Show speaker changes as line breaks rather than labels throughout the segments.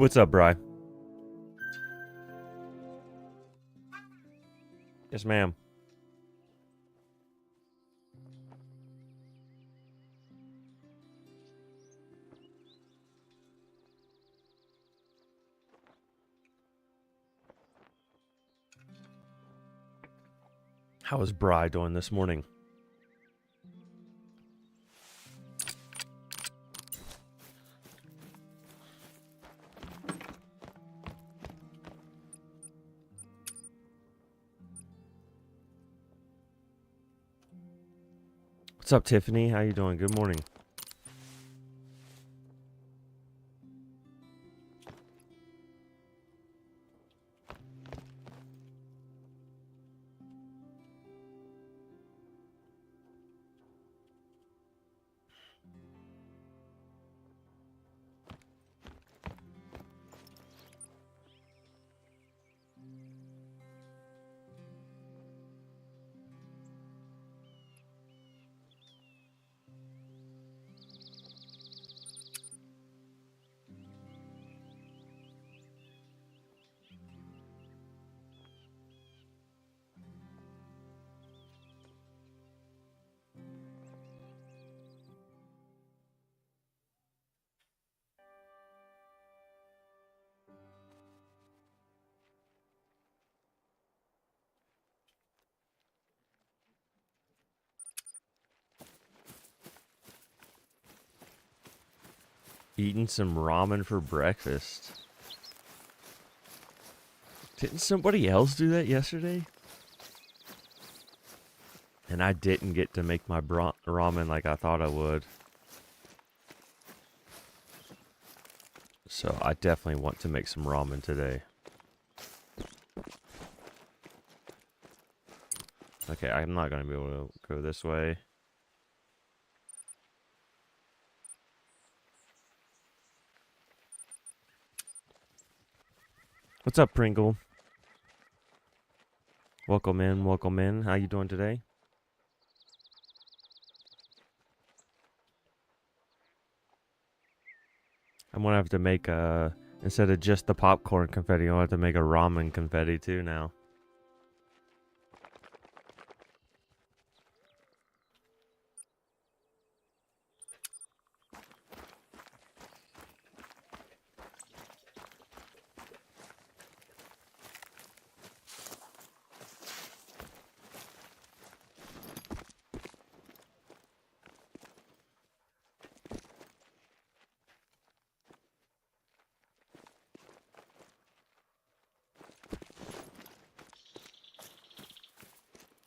What's up, Bri? Yes, ma'am. How is Bri doing this morning? What's up, Tiffany? How you doing? Good morning. Eating some ramen for breakfast. Didn't somebody else do that yesterday? And I didn't get to make my ramen like I thought I would. So I definitely want to make some ramen today. Okay, I'm not going to be able to go this way. What's up, Pringle? Welcome in, welcome in. How you doing today? I'm gonna have to make instead of just the popcorn confetti, I'll have to make a ramen confetti too now.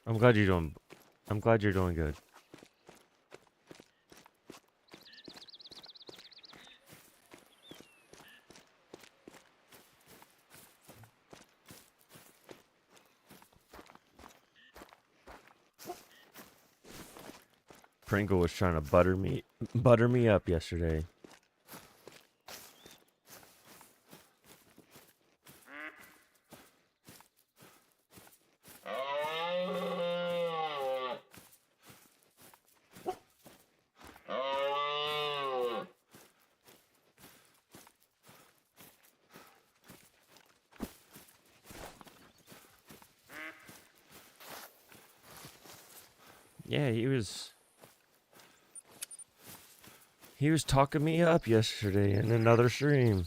I'm glad you're doing good. Pringle was trying to butter me up yesterday. Yeah, he was talking me up yesterday in another stream.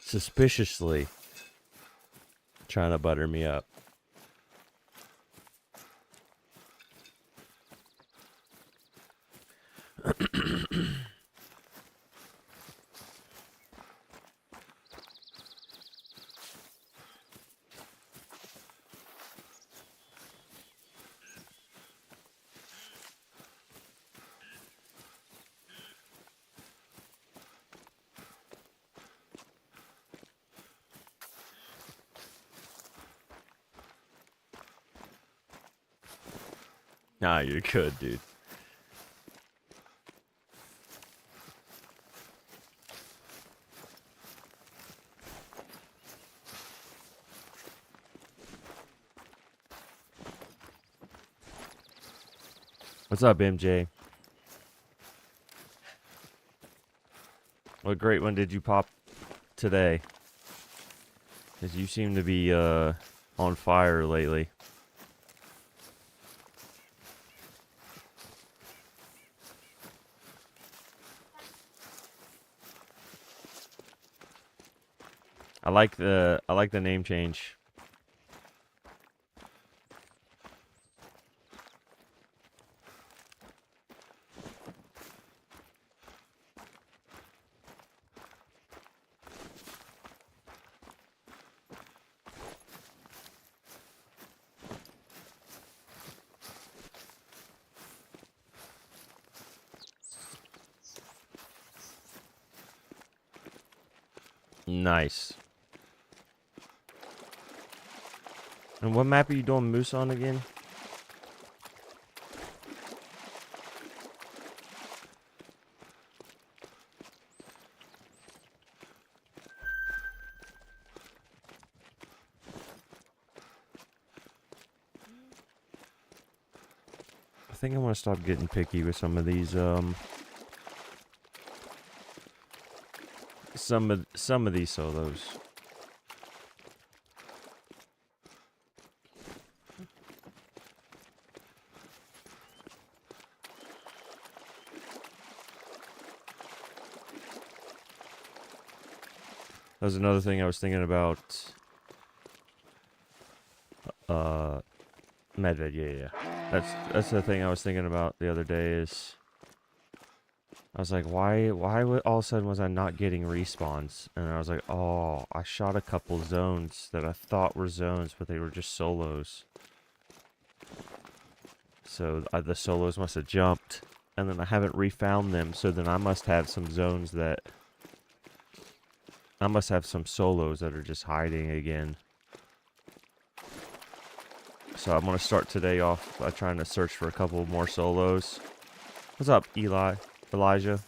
Suspiciously trying to butter me up. Nah, you're good, dude. What's up, MJ? What great one did you pop today? Because you seem to be on fire lately. I like the name change. Nice. And what map are you doing Moose on again? I think I want to stop getting picky with some of these some of these solos. That was another thing I was thinking about. Medved, yeah. That's the thing I was thinking about the other day is I was like, why all of a sudden was I not getting respawns? And I was like, oh, I shot a couple zones that I thought were zones, but they were just solos. So the solos must have jumped, and then I haven't refound them, so then I must have some zones that... I must have some solos that are just hiding again. So I'm going to start today off by trying to search for a couple more solos. What's up, Elijah?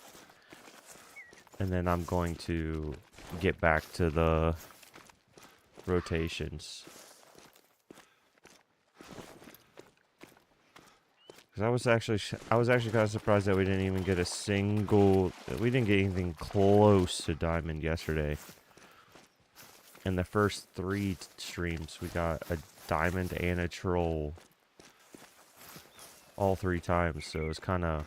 And then I'm going to get back to the rotations. Because I was actually kind of surprised that we didn't even get we didn't get anything close to diamond yesterday. In the first 3 streams, we got a diamond and a troll all 3 times, so it was kind of...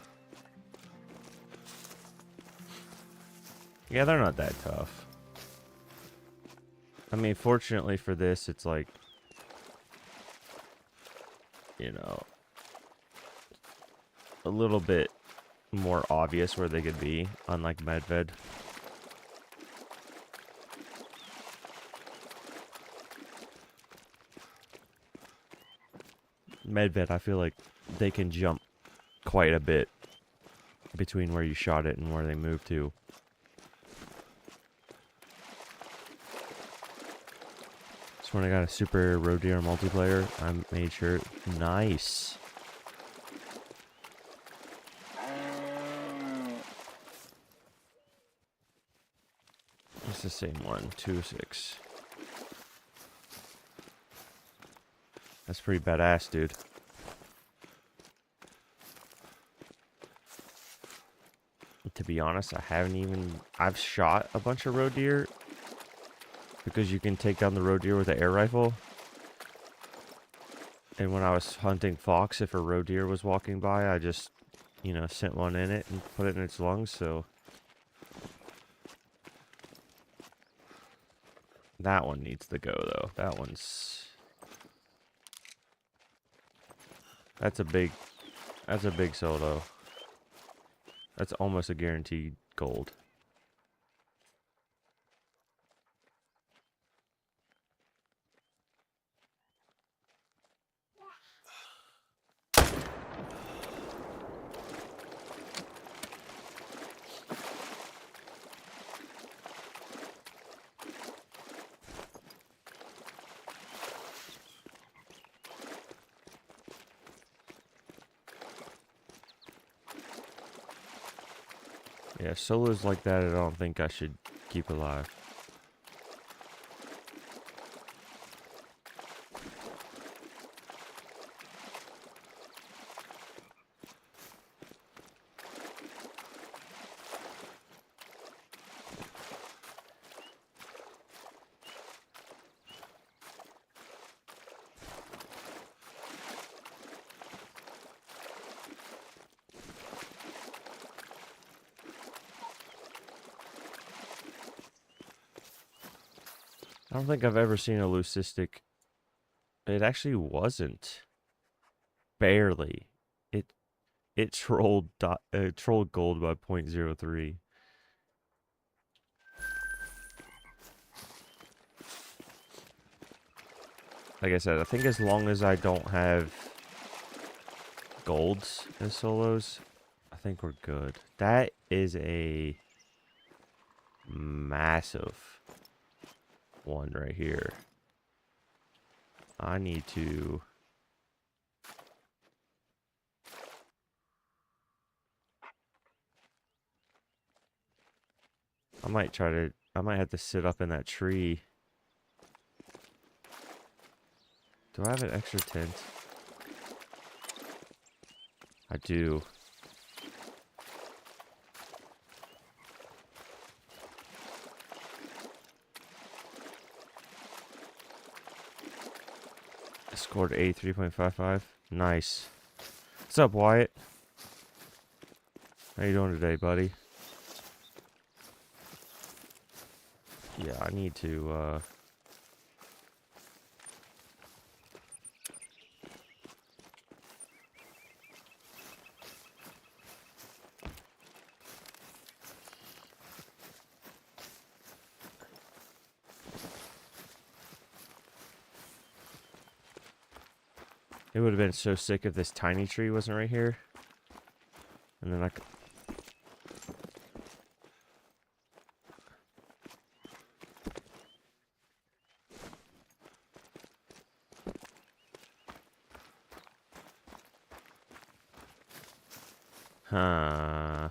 Yeah, they're not that tough. I mean, fortunately for this, it's like, you know, a little bit more obvious where they could be, unlike Medved. Medved, I feel like they can jump quite a bit between where you shot it and where they move to. So when I got a super roe deer multiplayer, I made sure... Nice. It's the same one, 2-6. That's pretty badass, dude. To be honest, I've shot a bunch of roe deer because you can take down the roe deer with an air rifle. And when I was hunting fox, if a roe deer was walking by, I just, you know, sent one in it and put it in its lungs, so... That one needs to go, though. That's a big solo. That's almost a guaranteed gold. Yeah, solos like that I don't think I should keep alive. I don't think I've ever seen a leucistic. It actually wasn't. Barely. It trolled gold by 0.03. Like I said, I think as long as I don't have golds as solos, I think we're good. That is a massive one right here. I need to... I might have to sit up in that tree. Do I have an extra tent? I do. I scored 83.55. Nice. What's up, Wyatt? How you doing today, buddy? Yeah, I need to, It would have been so sick if this tiny tree wasn't right here. And then I could... Huh.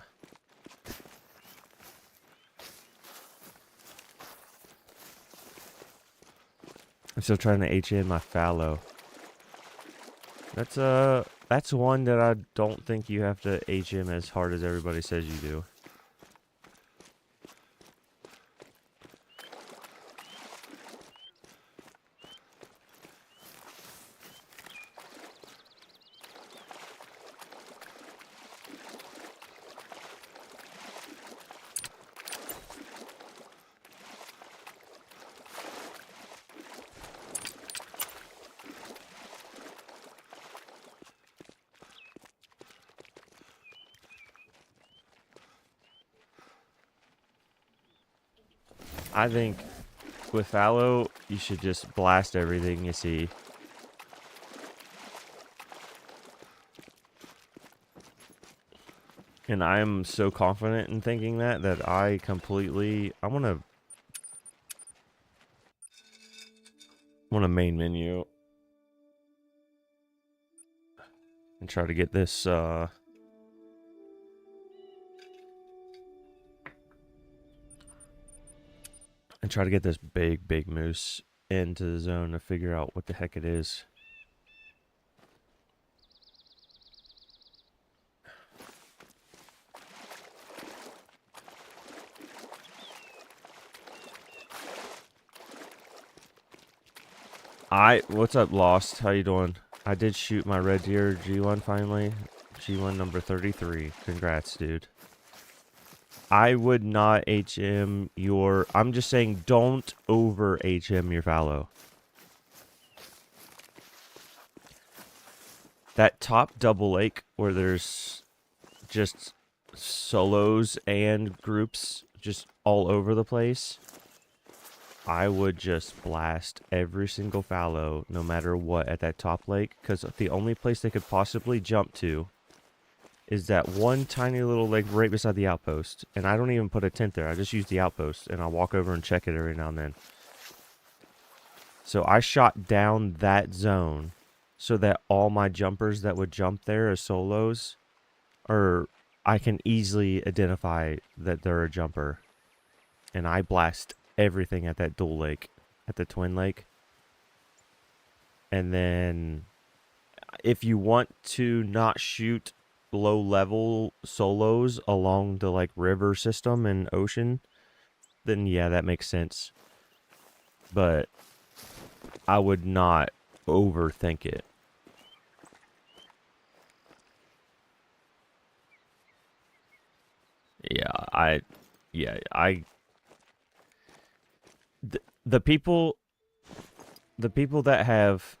I'm still trying to H in my fallow. That's one that I don't think you have to HM as hard as everybody says you do. I think with fallow, you should just blast everything you see. And I'm so confident in thinking that I want to main menu and try to get this big moose into the zone to figure out what the heck it is. What's up, Lost? How you doing? I did shoot my red deer G1 finally. G1 number 33. Congrats, dude. I would not HM your... I'm just saying don't over HM your fallow. That top double lake where there's just solos and groups just all over the place, I would just blast every single fallow no matter what at that top lake, because the only place they could possibly jump to is that one tiny little lake right beside the outpost. And I don't even put a tent there. I just use the outpost, and I walk over and check it every now and then. So I shot down that zone so that all my jumpers that would jump there as solos, or I can easily identify that they're a jumper. And I blast everything at that dual lake, at the twin lake. And then if you want to not shoot low level solos along the like river system and ocean, then yeah, that makes sense. But I would not overthink it. The people that have,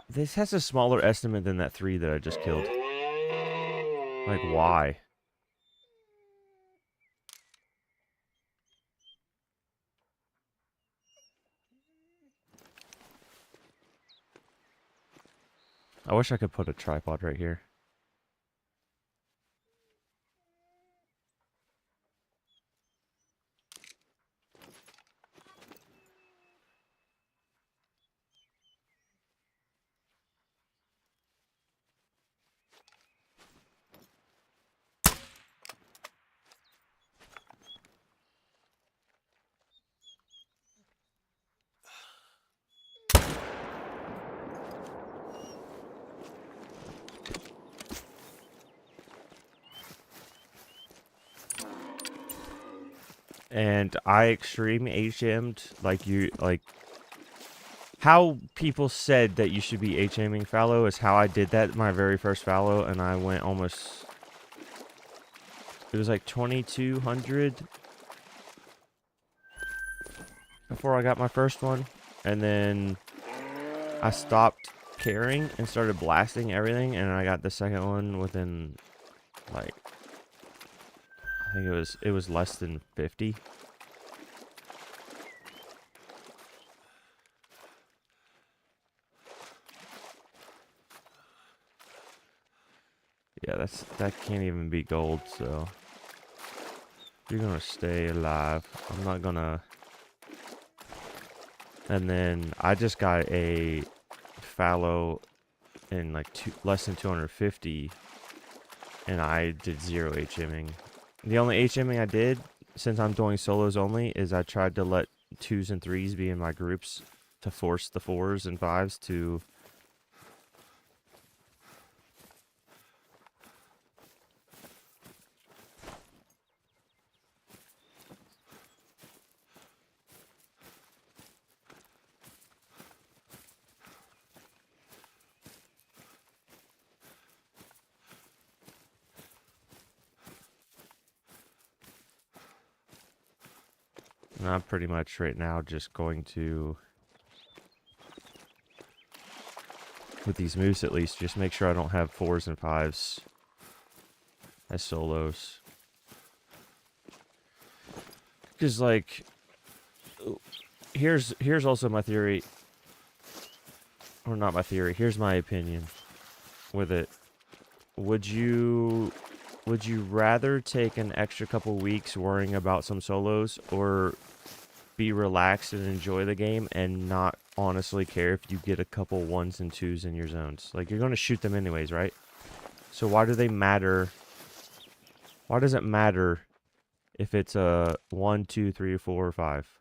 this has a smaller estimate than that 3 that I just killed. Like, why? I wish I could put a tripod right here. And I extreme HM'd like how people said that you should be HMing fallow is how I did that my very first fallow, and I went almost, it was like 2200 before I got my first one, and then I stopped caring and started blasting everything, and I got the second one within, like, I think it was less than 50. Yeah, that can't even be gold, so you're gonna stay alive. I'm not gonna. And then I just got a fallow in like less than 250, and I did 0 HMing. The only HMing I did, since I'm doing solos only, is I tried to let 2s and 3s be in my groups to force the 4s and 5s to. And I'm pretty much right now just going to, with these moose at least, just make sure I don't have 4s and 5s as solos. Because, like, here's also my theory, or not my theory, here's my opinion with it. Would you rather take an extra couple weeks worrying about some solos, or be relaxed and enjoy the game and not honestly care if you get a couple 1s and 2s in your zones? Like, you're going to shoot them anyways, right? So why do they matter? Why does it matter if it's a 1, 2, 3, 4, or 5?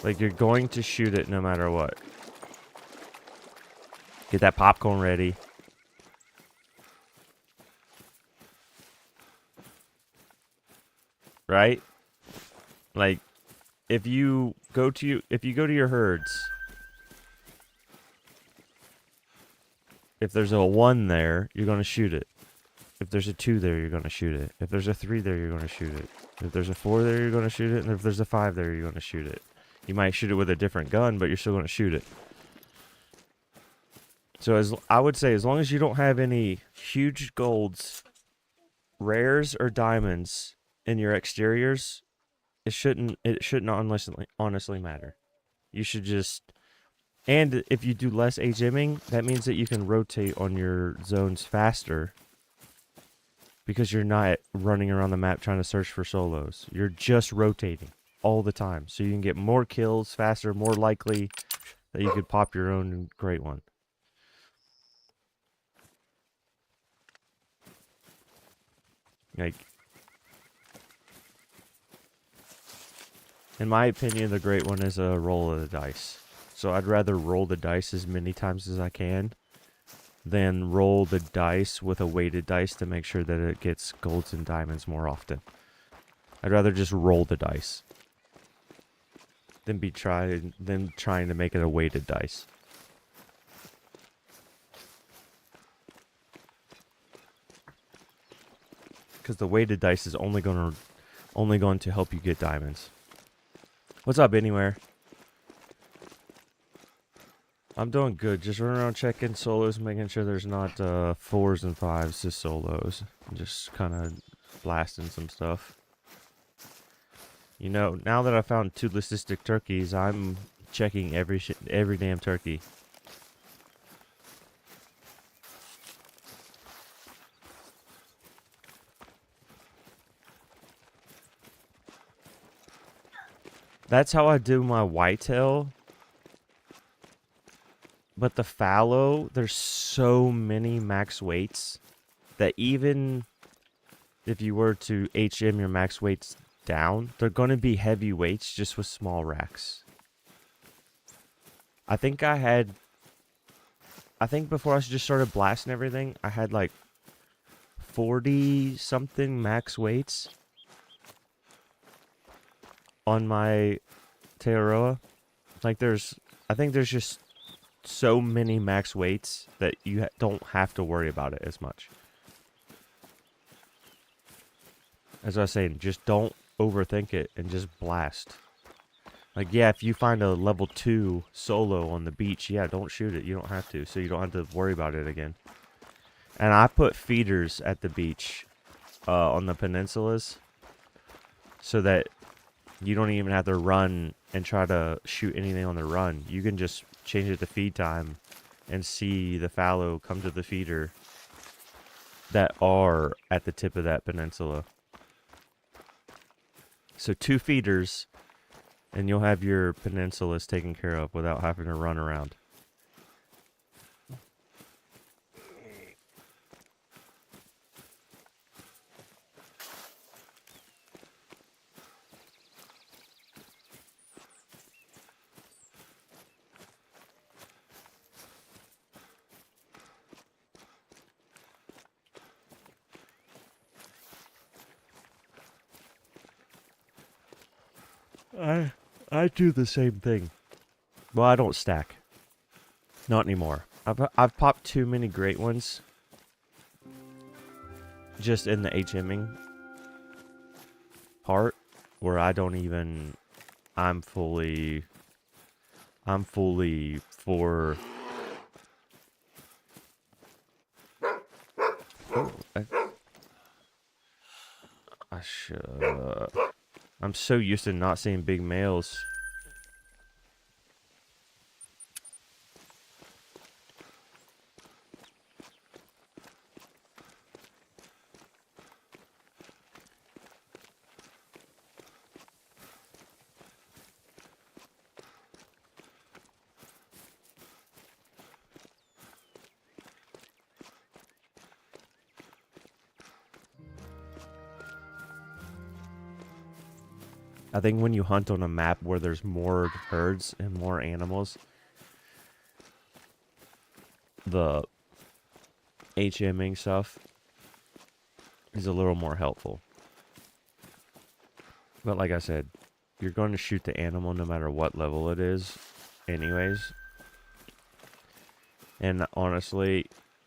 Like, you're going to shoot it no matter what. Get that popcorn ready. Right? Like, if you go to your herds, if there's a 1 there, you're going to shoot it. If there's a 2 there, you're going to shoot it. If there's a 3 there, you're going to shoot it. If there's a 4 there, you're going to shoot it. And if there's a 5 there, you're going to shoot it. You might shoot it with a different gun, but you're still going to shoot it. So I would say, as long as you don't have any huge golds, rares, or diamonds in your exteriors, it shouldn't honestly matter. You should just, and if you do less HMing, that means that you can rotate on your zones faster, because you're not running around the map trying to search for solos. You're just rotating all the time, so you can get more kills faster, more likely that you could pop your own great one. Like, in my opinion, the great one is a roll of the dice. So I'd rather roll the dice as many times as I can than roll the dice with a weighted dice to make sure that it gets golds and diamonds more often. I'd rather just roll the dice than trying to make it a weighted dice. Because the weighted dice is only going to help you get diamonds. What's up, Anywhere? I'm doing good. Just running around checking solos, making sure there's not 4s and 5s, just solos. Just kind of blasting some stuff. You know, now that I found 2 leucistic turkeys, I'm checking every damn turkey. That's how I do my whitetail. But the fallow, there's so many max weights that even if you were to HM your max weights down, they're going to be heavy weights just with small racks. I think before I just started blasting everything, I had like 40 something max weights on my Tearoa. Like I think there's just so many max weights that you don't have to worry about it as much. As I was saying, just don't overthink it and just blast. Like, yeah, if you find a level 2 solo on the beach, yeah, don't shoot it. You don't have to, so you don't have to worry about it again. And I put feeders at the beach on the peninsulas so that you don't even have to run and try to shoot anything on the run. You can just change it to feed time and see the fallow come to the feeder that are at the tip of that peninsula. So 2 feeders, and you'll have your peninsulas taken care of without having to run around. I do the same thing. Well, I don't stack. Not anymore. I've popped too many great ones. Just in the HMing part where I don't even. I'm fully for. Oh, I should. I'm so used to not seeing big males. I think when you hunt on a map where there's more herds and more animals, the HMing stuff is a little more helpful. But like I said, you're going to shoot the animal no matter what level it is anyways. And honestly,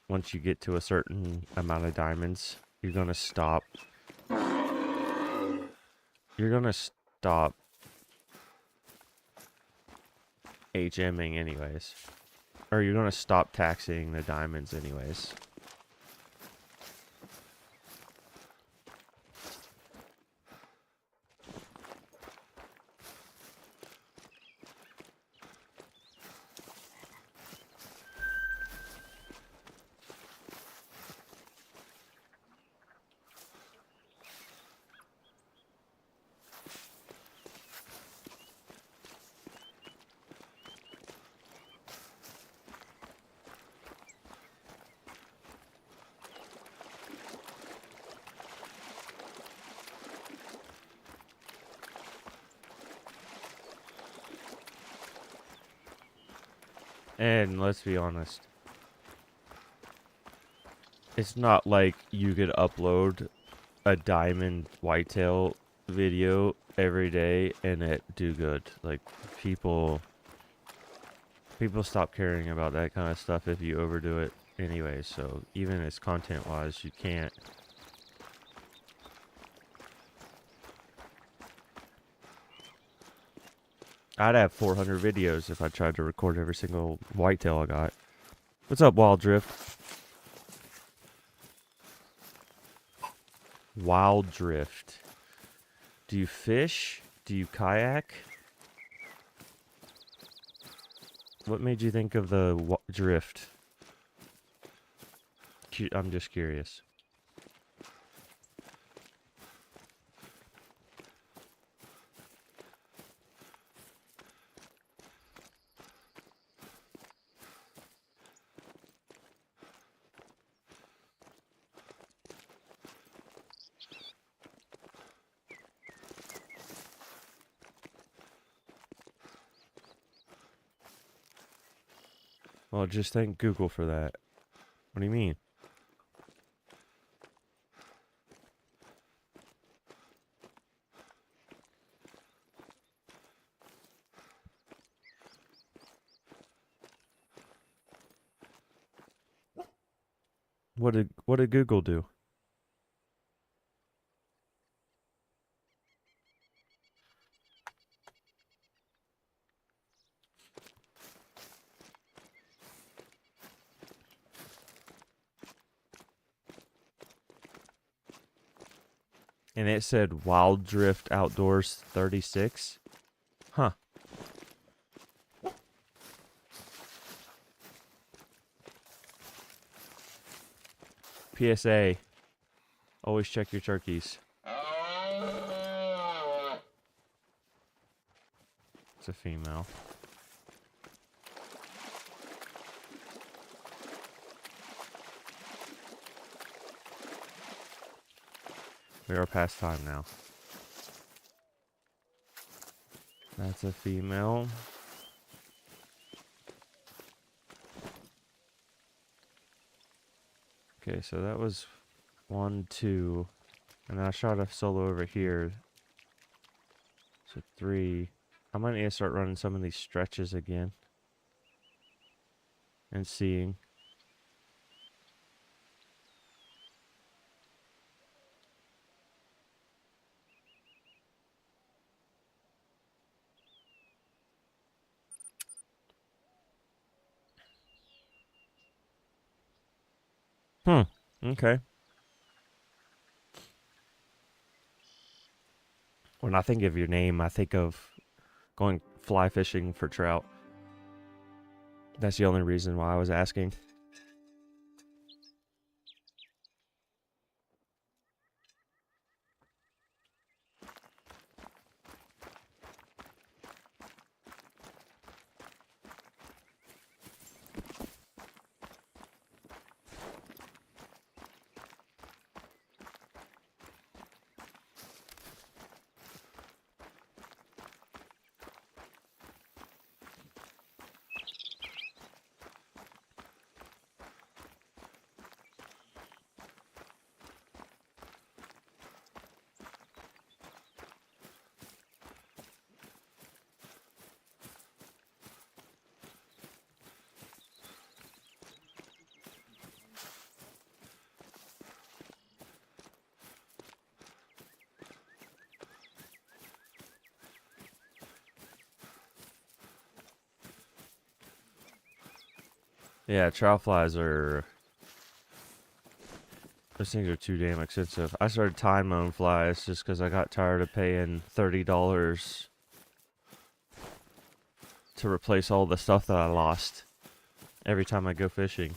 once you get to a certain amount of diamonds, you're going to stop. You're going to stop HMing anyways. Or you're going to stop taxing the diamonds anyways. And let's be honest, it's not like you could upload a diamond whitetail video every day and it do good. Like, people stop caring about that kind of stuff if you overdo it anyway. So even as content wise, you can't I'd have 400 videos if I tried to record every single whitetail I got. What's up, Wild Drift? Wild Drift. Do you fish? Do you kayak? What made you think of the drift? I'm just curious. Well, just thank Google for that. What do you mean? What did Google do? And it said Wild Drift Outdoors 36? Huh. PSA. Always check your turkeys. It's a female. We are past time now. That's a female. Okay, so that was 1, 2. And I shot a solo over here. So 3. I might need to start running some of these stretches again. And seeing. Okay. When I think of your name, I think of going fly fishing for trout. That's the only reason why I was asking. Yeah, trout flies are... Those things are too damn expensive. I started tying my own flies just because I got tired of paying $30 to replace all the stuff that I lost every time I go fishing.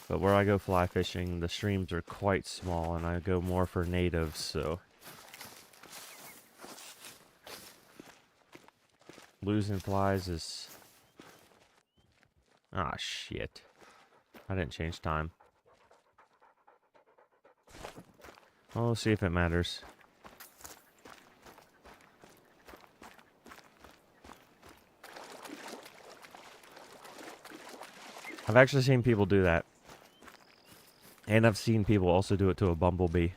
But where I go fly fishing, the streams are quite small and I go more for natives, so... Losing flies is... Ah, shit. I didn't change time. Well, we'll see if it matters. I've actually seen people do that. And I've seen people also do it to a bumblebee.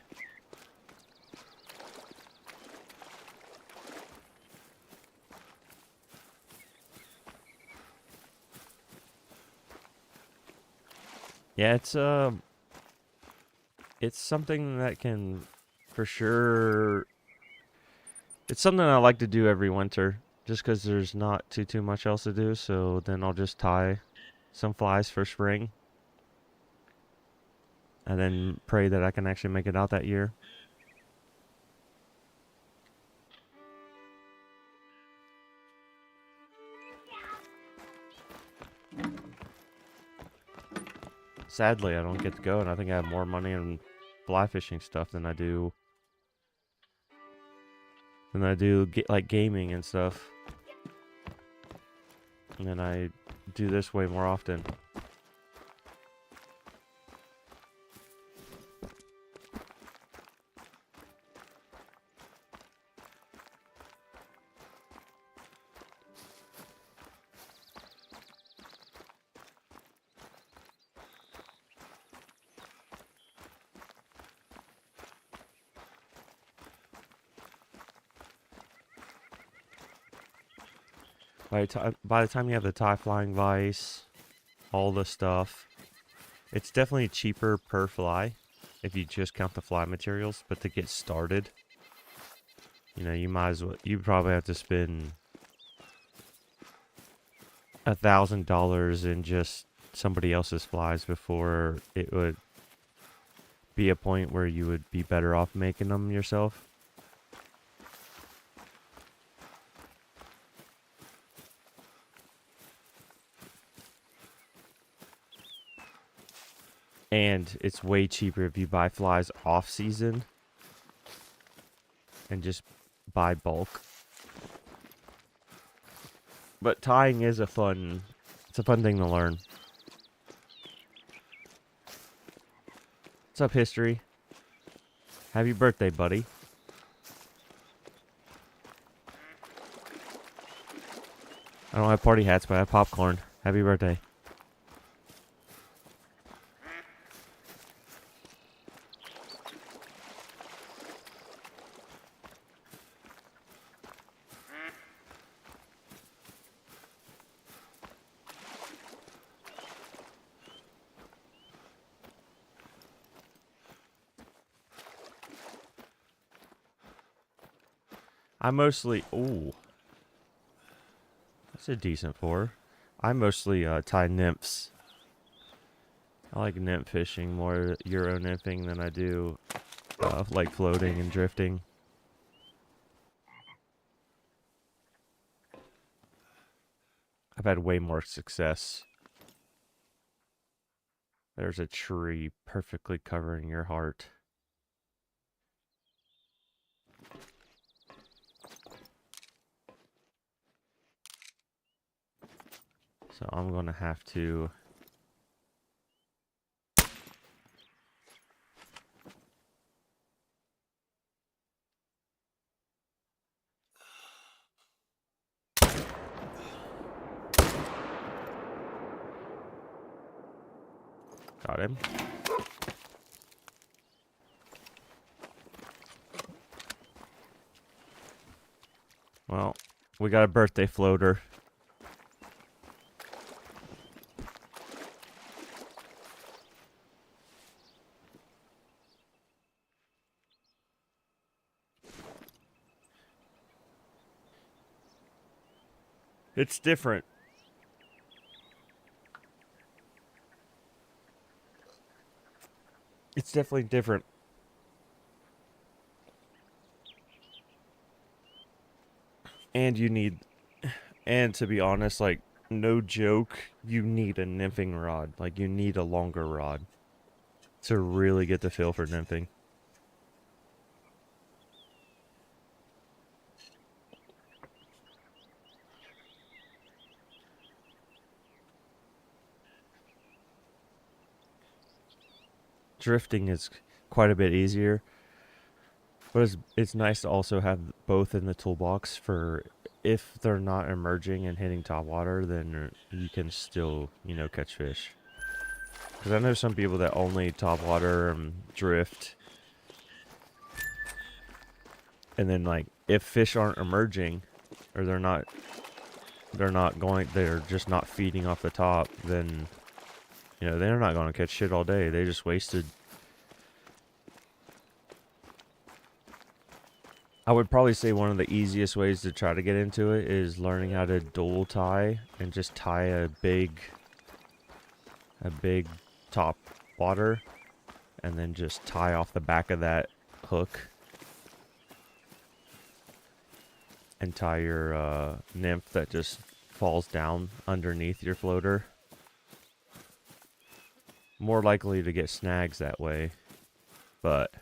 Yeah, it's something that can for sure It's something I like to do every winter, just because there's not too much else to do. So then I'll just tie some flies for spring, and then pray that I can actually make it out that year. Sadly, I don't get to go, and I think I have more money in fly fishing stuff than I do like gaming and stuff. And then I do this way more often. By the time you have the tie flying vise, all the stuff, it's definitely cheaper per fly if you just count the fly materials. But to get started, you know, you probably have to spend $1,000 in just somebody else's flies before it would be a point where you would be better off making them yourself. And it's way cheaper if you buy flies off season and just buy bulk. But tying is it's a fun thing to learn. What's up, History? Happy birthday, buddy. I don't have party hats, but I have popcorn. Happy birthday. Ooh. That's a decent pour. I mostly tie nymphs. I like nymph fishing more Euro nymphing than I do like floating and drifting. I've had way more success. There's a tree perfectly covering your heart. So I'm going to have to... Got him. Well, we got a birthday floater. It's different. It's definitely different. And to be honest, like, no joke, you need a nymphing rod. Like, you need a longer rod to really get the feel for nymphing. Drifting is quite a bit easier, but it's nice to also have both in the toolbox for if they're not emerging and hitting top water, then you can still, you know, catch fish. Because I know some people that only top water and drift, and then like if fish aren't emerging or they're just not feeding off the top, then you know, they're not going to catch shit all day. They just wasted. I would probably say one of the easiest ways to try to get into it is learning how to dual tie and just tie a big top water and then just tie off the back of that hook and tie your nymph that just falls down underneath your floater. More likely to get snags that way, but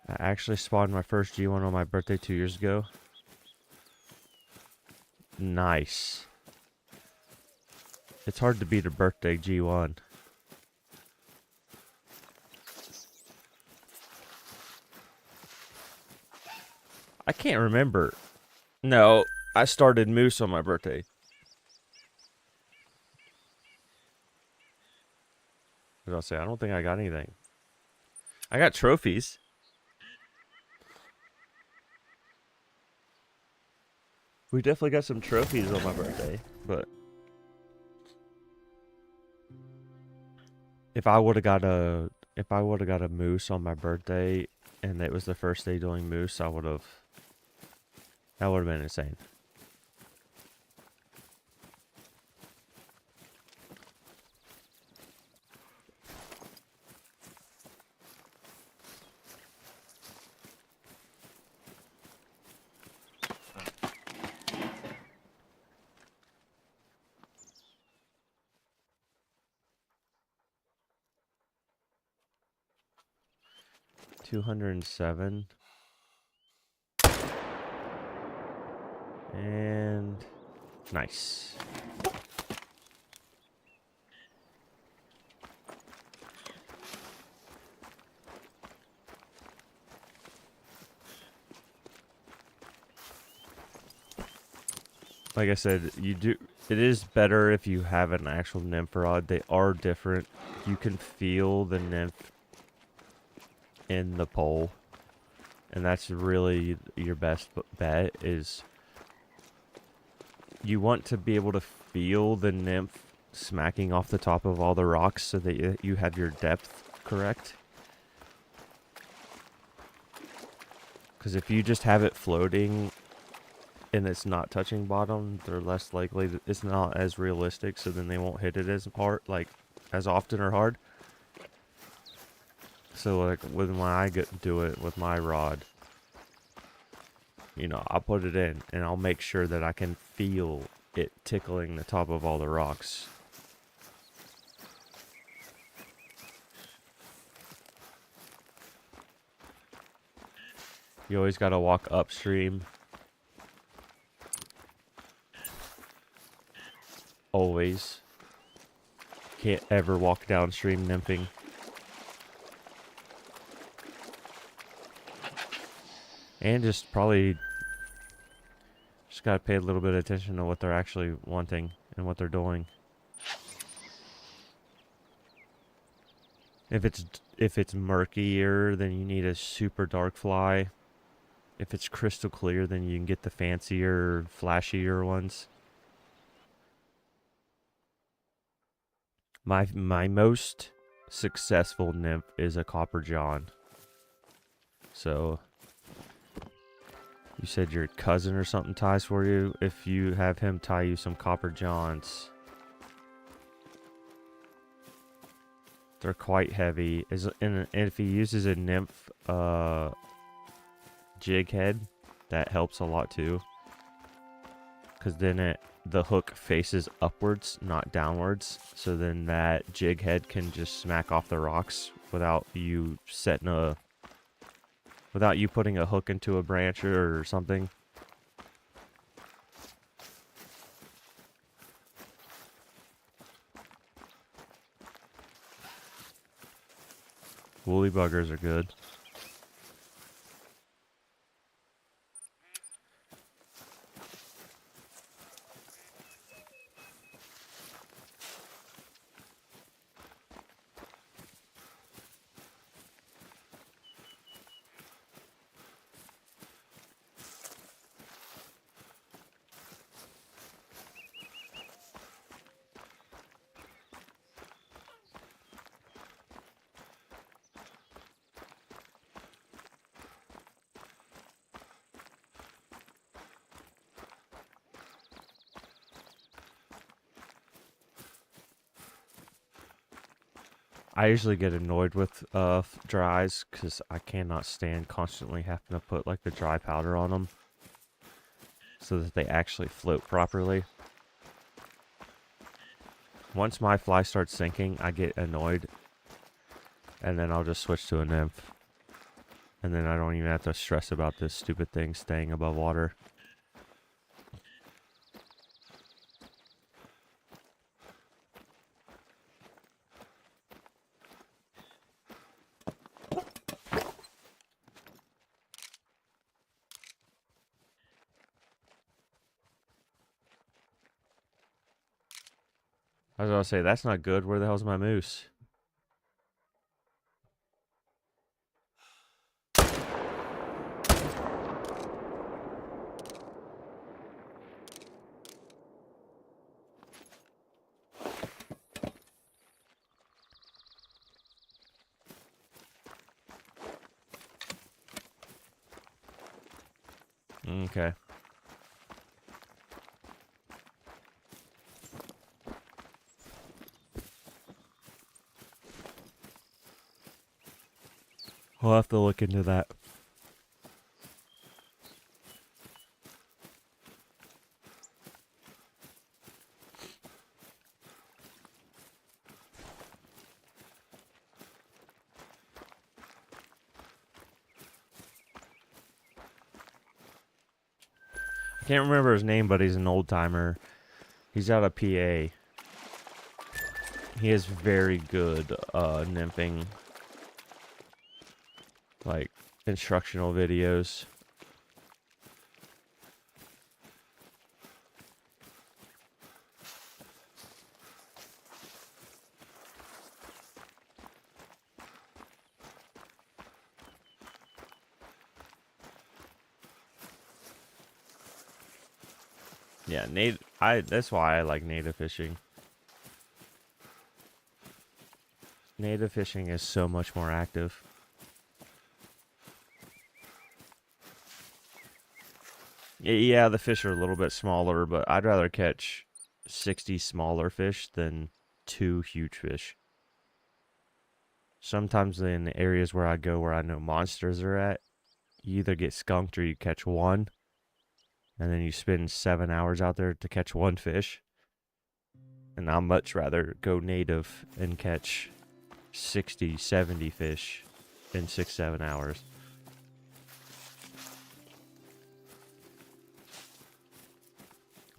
I actually spawned my first G1 on my birthday 2 years ago. Nice. It's hard to beat a birthday G1. I can't remember. No, I started Moose on my birthday. What did I say? I don't think I got anything. I got trophies. We definitely got some trophies on my birthday, but if I would have got a moose on my birthday and it was the first day doing moose, that would have been insane. $207 and nice. Like I said, it is better if you have an actual nymph rod. They are different. You can feel the nymph in the pole, and that's really your best bet. Is you want to be able to feel the nymph smacking off the top of all the rocks so that you have your depth correct. Because if you just have it floating and it's not touching bottom, they're less likely to, it's not as realistic, so then they won't hit it as hard, like as often or hard. So like when I do it with my rod, you know, I'll put it in and I'll make sure that I can feel it tickling the top of all the rocks. You always gotta walk upstream. Always. Can't ever walk downstream nymphing. And just probably just gotta pay a little bit of attention to what they're actually wanting and what they're doing. If it's murkier, then you need a super dark fly. If it's crystal clear, then you can get the fancier, flashier ones. My most successful nymph is a copper john. So you said your cousin or something ties for you. If you have him tie you some copper johns, they're quite heavy. And if he uses a nymph jig head, that helps a lot too. Because then the hook faces upwards, not downwards. So then that jig head can just smack off the rocks without you putting a hook into a branch or something. Woolly buggers are good. I usually get annoyed with dries because I cannot stand constantly having to put like the dry powder on them so that they actually float properly. Once my fly starts sinking, I get annoyed, and then I'll just switch to a nymph. And then I don't even have to stress about this stupid thing staying above water. I was gonna say, that's not good. Where the hell's my moose? Okay. We'll have to look into that. I can't remember his name, but he's an old timer. He's out of PA. He is very good nymphing, like instructional videos. Yeah, that's why I like native fishing. Native fishing is so much more active. Yeah, the fish are a little bit smaller, but I'd rather catch 60 smaller fish than 2 huge fish. Sometimes in the areas where I go where I know monsters are at, you either get skunked or you catch one, and then you spend 7 hours out there to catch one fish. And I'd much rather go native and catch 60, 70 fish in 6-7 hours.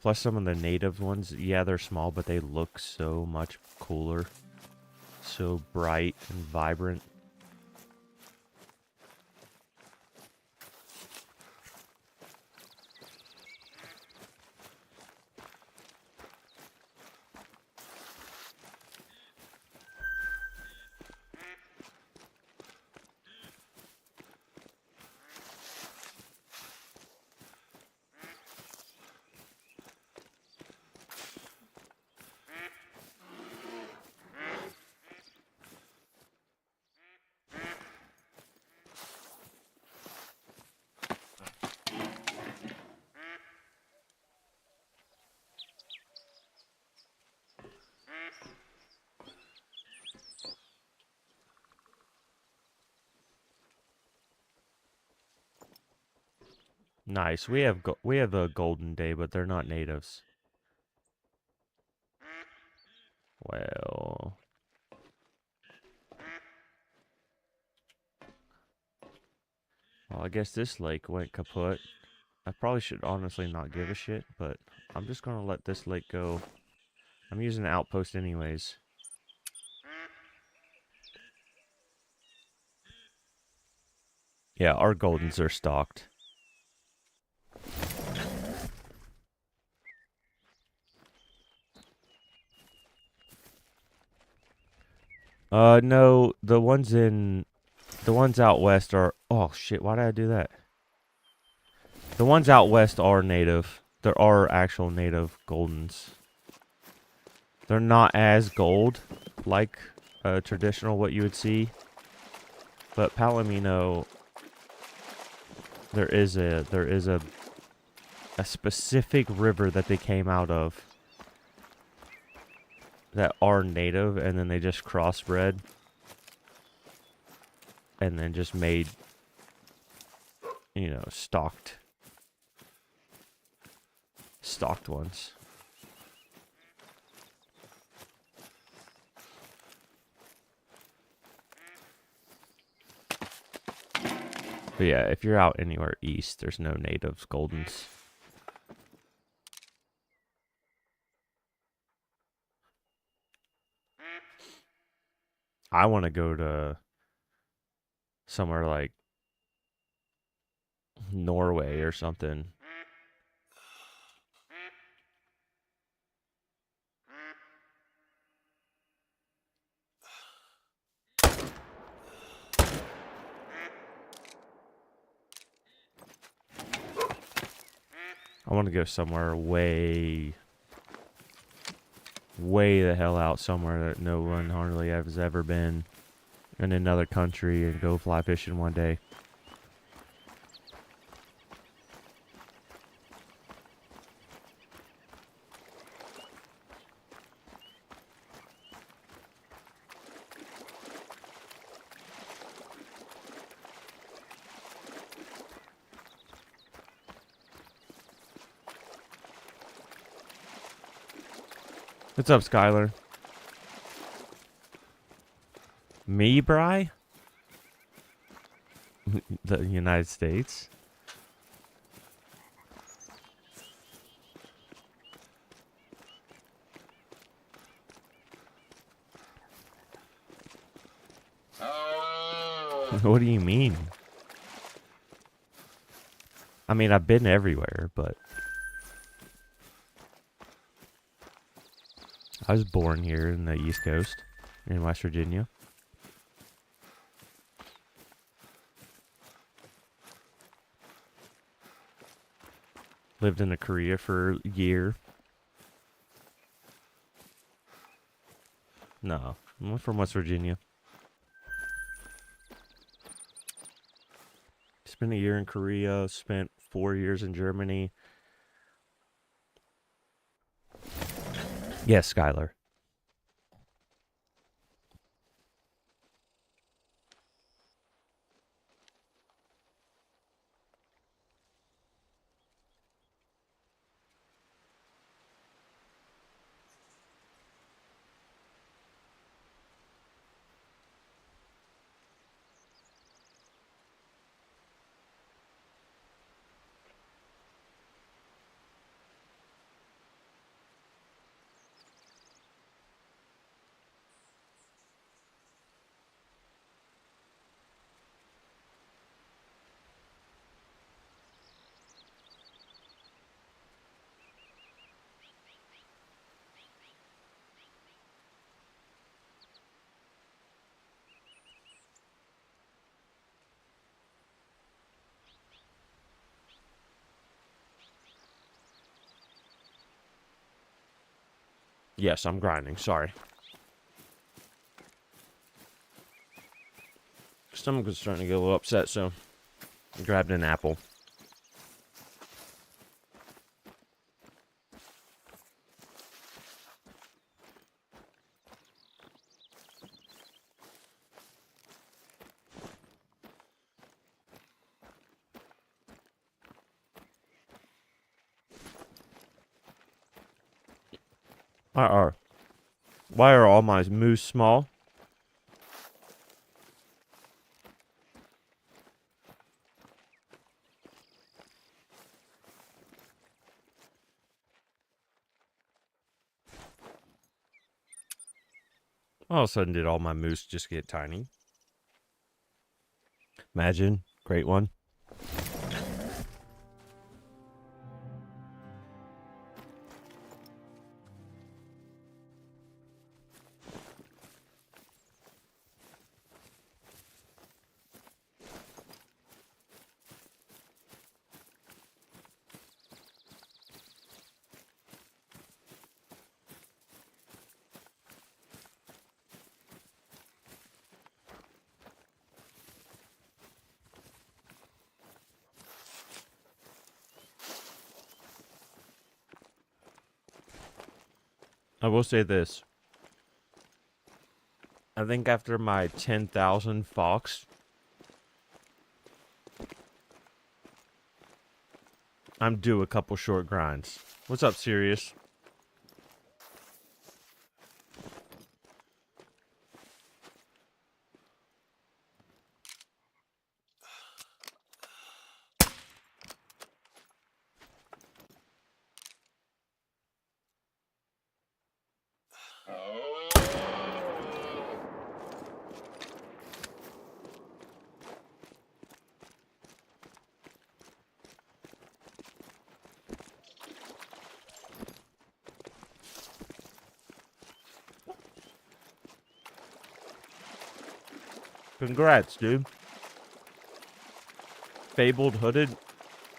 Plus some of the native ones, yeah, they're small, but they look so much cooler. So bright and vibrant. Nice. We have a golden day, but they're not natives. Well, I guess this lake went kaput. I probably should honestly not give a shit, but I'm just gonna let this lake go. I'm using an outpost anyways. Yeah, our goldens are stocked. No, the ones out west are, oh shit, why did I do that? The ones out west are native. There are actual native goldens. They're not as gold like traditional what you would see. But Palomino, there is a specific river that they came out of that are native, and then they just crossbred. and then just made, you know, stocked ones. But yeah, if you're out anywhere east, there's no natives Goldens. I want to go to somewhere like Norway or something. I want to go somewhere way the hell out, somewhere that no one hardly has ever been, in another country, and go fly fishing one day. What's up, Skylar? Me, Bry? The United States? What do you mean? I mean, I've been everywhere, but I was born here in the East Coast, in West Virginia. Lived in Korea for a year. No, I'm from West Virginia. Spent a year in Korea, spent 4 years in Germany. Yes, Skylar. Yes, I'm grinding. Sorry. Stomach was starting to get a little upset, so I grabbed an apple. Why are all my moose small? All of a sudden, did all my moose just get tiny? Imagine. Great one. I will say this. I think after my 10,000 fox I'm due a couple short grinds. What's up, Sirius? Congrats, dude. Fabled hooded?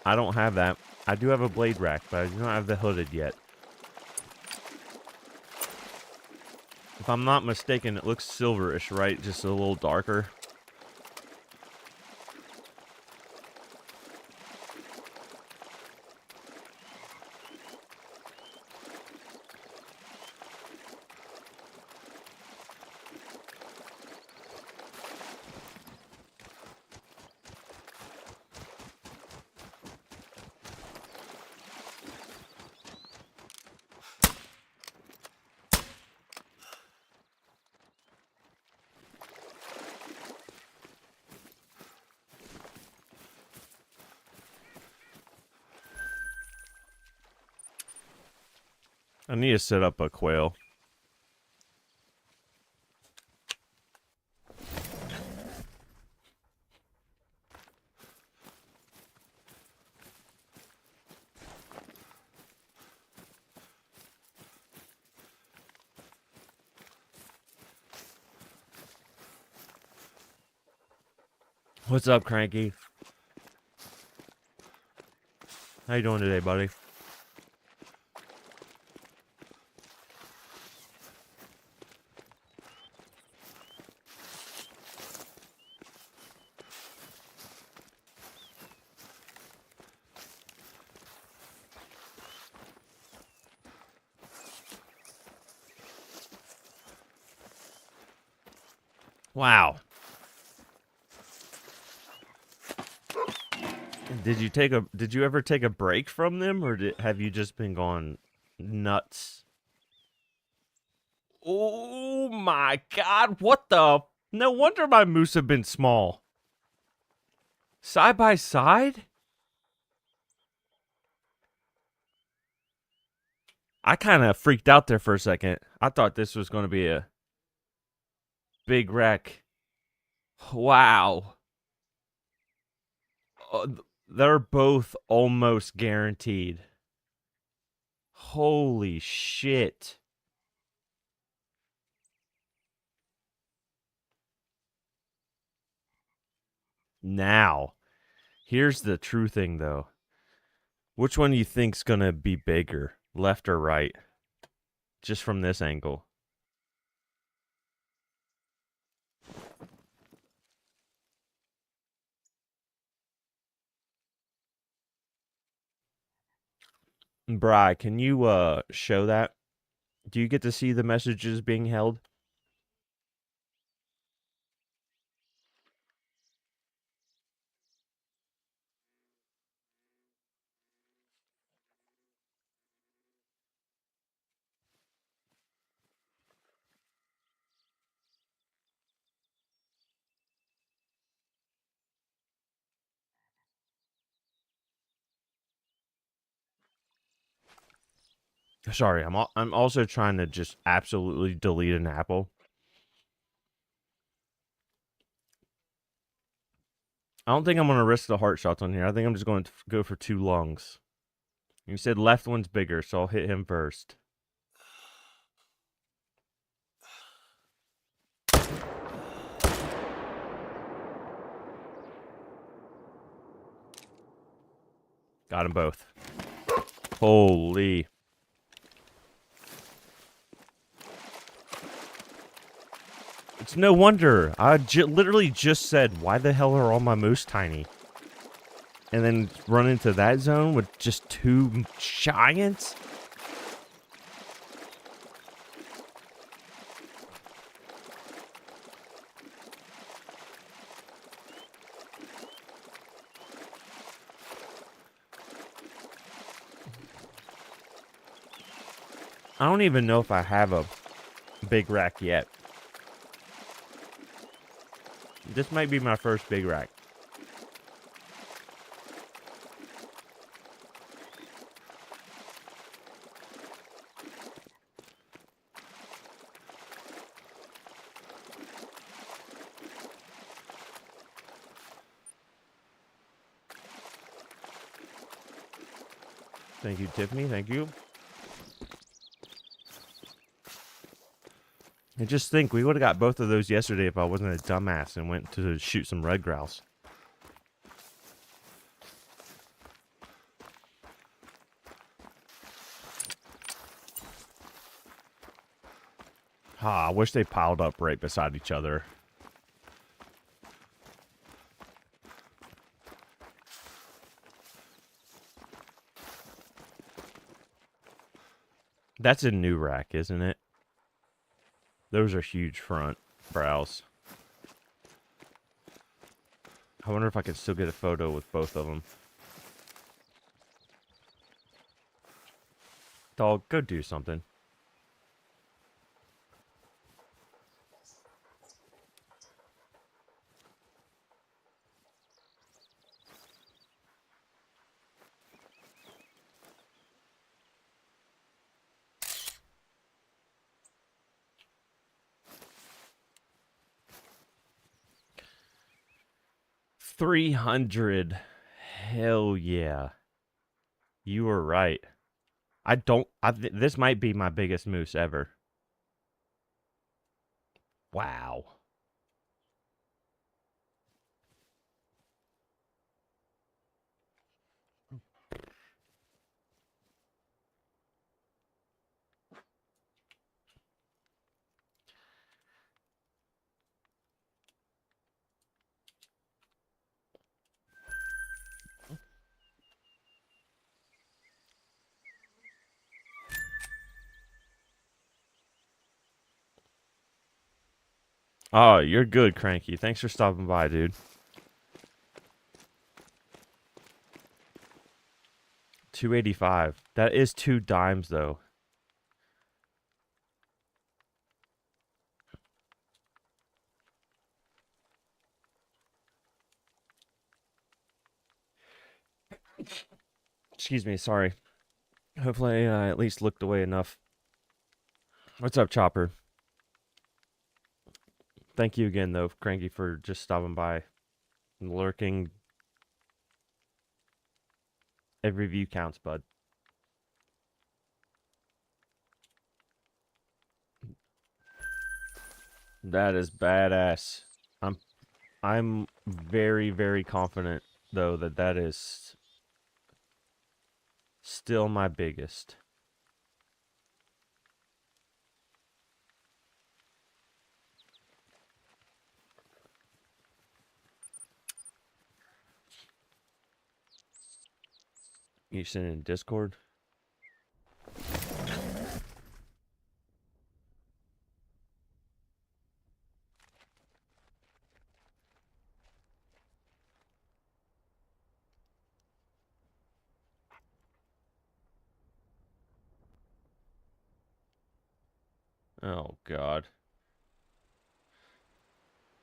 I don't have that. I do have a blade rack, but I do not have the hooded yet. If I'm not mistaken, it looks silverish, right? Just a little darker. I need to set up a quail. What's up, Cranky? How you doing today, buddy? Wow. Did you ever take a break from them, or have you just been going nuts? Oh my god, what the? No wonder my moose have been small. Side by side? I kind of freaked out there for a second. I thought this was going to be a big wreck. Wow. They're both almost guaranteed. Holy shit. Now, here's the true thing, though. Which one do you think's going to be bigger, left or right? Just from this angle. Bri, can you show that? Do you get to see the messages being held? Sorry, I'm also trying to just absolutely delete an apple. I don't think I'm going to risk the heart shots on here. I think I'm just going to go for 2 lungs. You said left one's bigger, so I'll hit him first. Got them both. Holy. It's no wonder. I literally just said, why the hell are all my moose tiny? And then run into that zone with just 2 giants? I don't even know if I have a big rack yet. This might be my first big rack. Thank you, Tiffany. Thank you. And just think, we would have got both of those yesterday if I wasn't a dumbass and went to shoot some red grouse. I wish they piled up right beside each other. That's a new rack, isn't it? Those are huge front brows. I wonder if I can still get a photo with both of them. Dog, go do something. $300. Hell yeah. You were right. This might be my biggest moose ever. Wow. Oh, you're good, Cranky. Thanks for stopping by, dude. 285. That is 2 dimes, though. Excuse me, sorry. Hopefully I at least looked away enough. What's up, Chopper? Thank you again, though, Cranky, for just stopping by and lurking. Every view counts, bud. That is badass. I'm very, very confident, though, that is still my biggest. You sent it in Discord? Oh, God.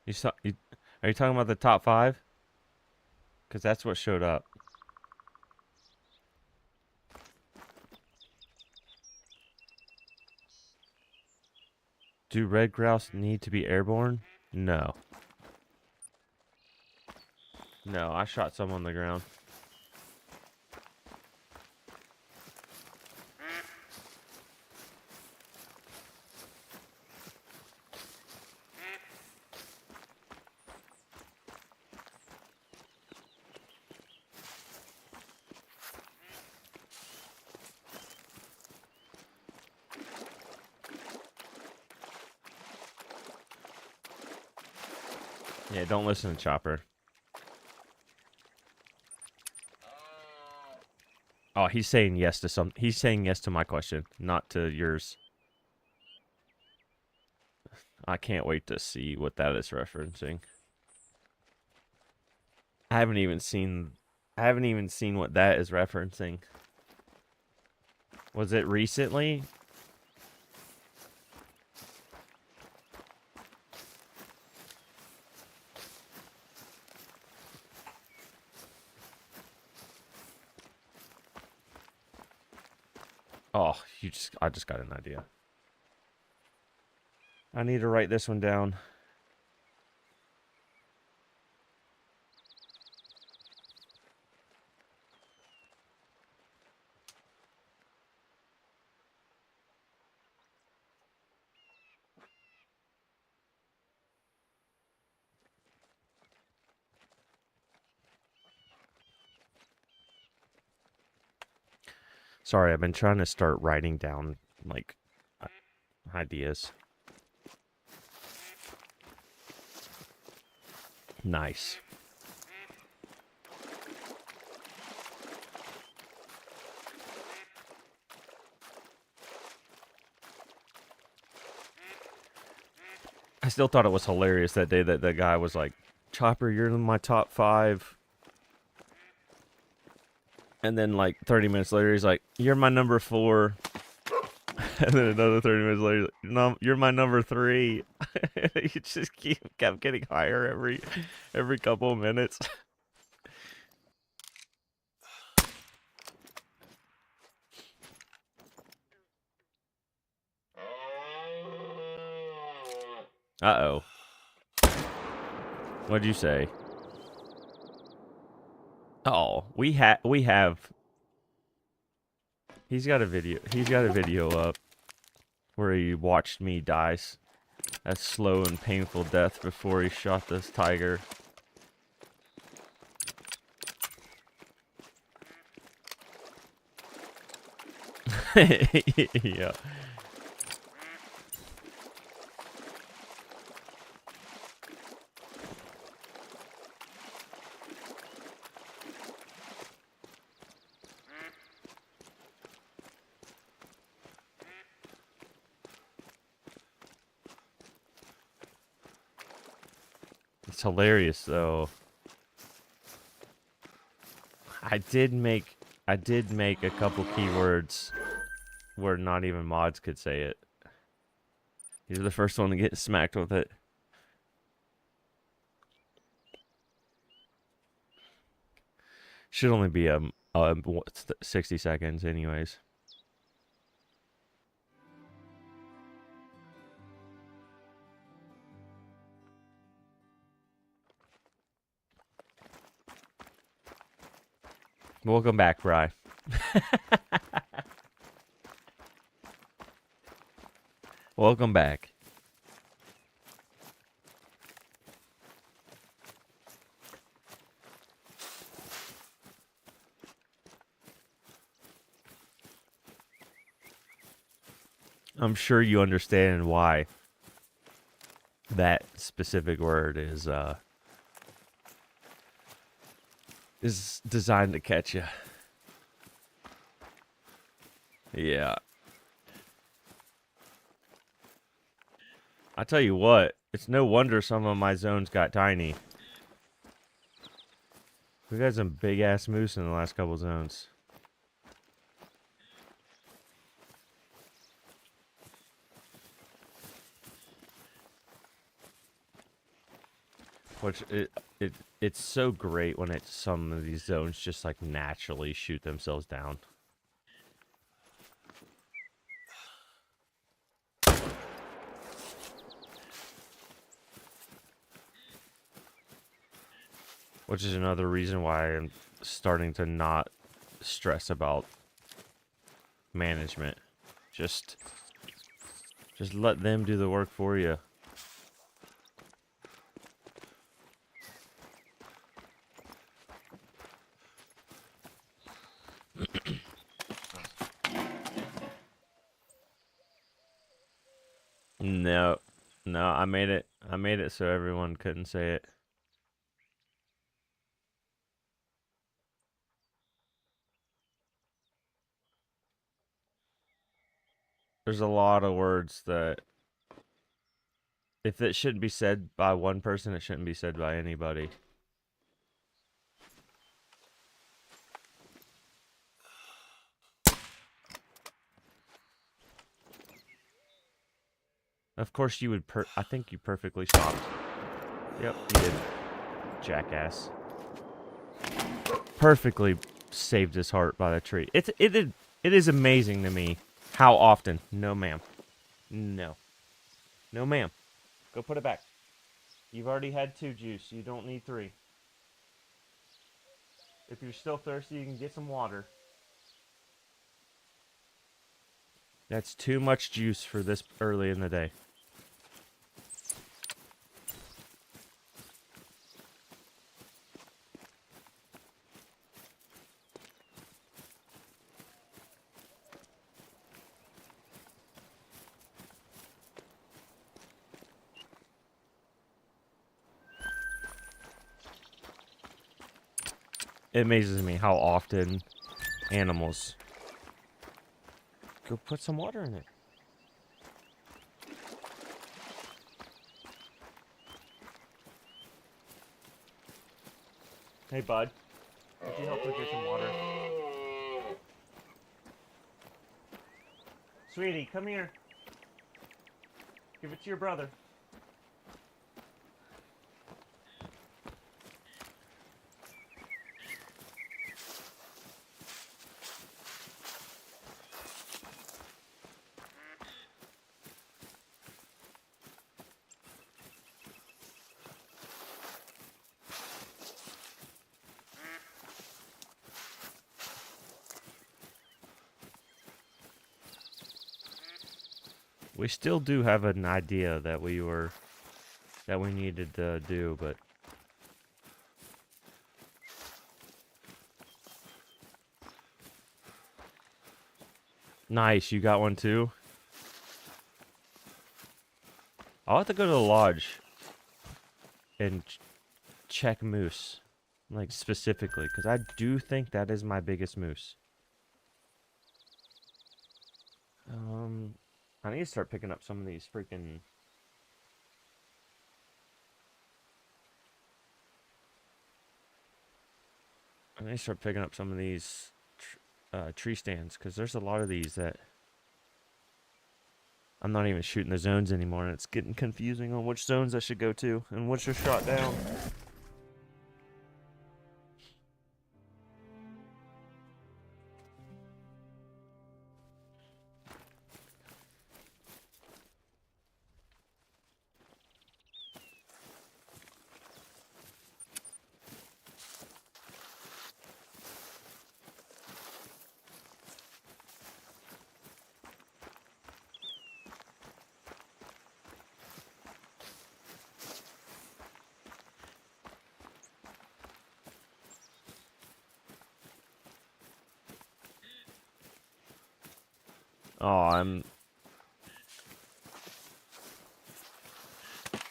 Are you talking about the top 5? Because that's what showed up. Do red grouse need to be airborne? No. No, I shot some on the ground. Yeah, don't listen to Chopper. Oh, he's saying yes to some. He's saying yes to my question, not to yours. I can't wait to see what that is referencing. I haven't even seen what that is referencing. Was it recently? Oh, I just got an idea. I need to write this one down. Sorry, I've been trying to start writing down, like, ideas. Nice. I still thought it was hilarious that day that the guy was like, Chopper, you're in my top 5. And then, like, 30 minutes later, he's like, you're my number 4. And then another 30 minutes later, no, you're my number 3. You just kept getting higher every couple of minutes. Uh-oh. What'd you say? Oh, we have. He's got a video up where he watched me die a slow and painful death before he shot this tiger. Yeah. It's hilarious though. I did make a couple keywords where not even mods could say it. You're the first one to get smacked with it. Should only be 60 seconds anyways. Welcome back, Bri. Welcome back. I'm sure you understand why that specific word is designed to catch you. Yeah. I tell you what, it's no wonder some of my zones got tiny. We got some big ass moose in the last couple zones. Which it's so great when some of these zones just like naturally shoot themselves down. Which is another reason why I'm starting to not stress about management. Just let them do the work for you. No, I made it so everyone couldn't say it. There's a lot of words that if it shouldn't be said by one person, it shouldn't be said by anybody. Of course you would I think you perfectly stopped. Yep, you did. Jackass. Perfectly saved his heart by the tree. It did It is amazing to me how often. No, ma'am. No. No, ma'am. Go put it back. You've already had 2 juice. You don't need 3. If you're still thirsty, you can get some water. That's too much juice for this early in the day. It amazes me how often animals go put some water in it. Hey, bud. Could you help her get some water? Sweetie, come here. Give it to your brother. We still do have an idea that we needed to do, but nice, you got one too? I'll have to go to the lodge and check moose, like specifically, because I do think that is my biggest moose. I need to start picking up some of these freaking... I need to start picking up some of these tree stands, because there's a lot of these that I'm not even shooting the zones anymore, and it's getting confusing on which zones I should go to and which are shot down. Oh, I'm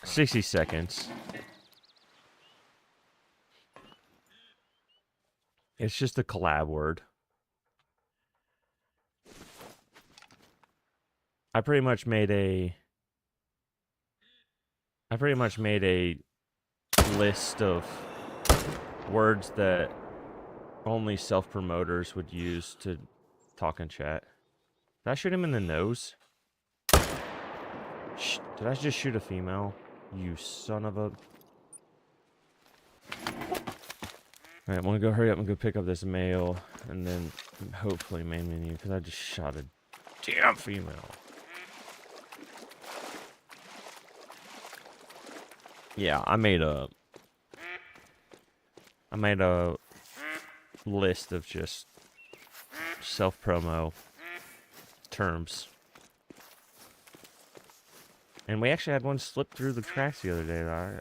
60 seconds. It's just a collab word. I pretty much made a list of words that only self-promoters would use to talk in chat. Did I shoot him in the nose? Did I just shoot a female? You son of a... Alright, I'm gonna go hurry up and go pick up this male, and then hopefully main menu, because I just shot a damn female. Yeah, I made a list of just self-promo terms. And we actually had one slip through the cracks the other day that I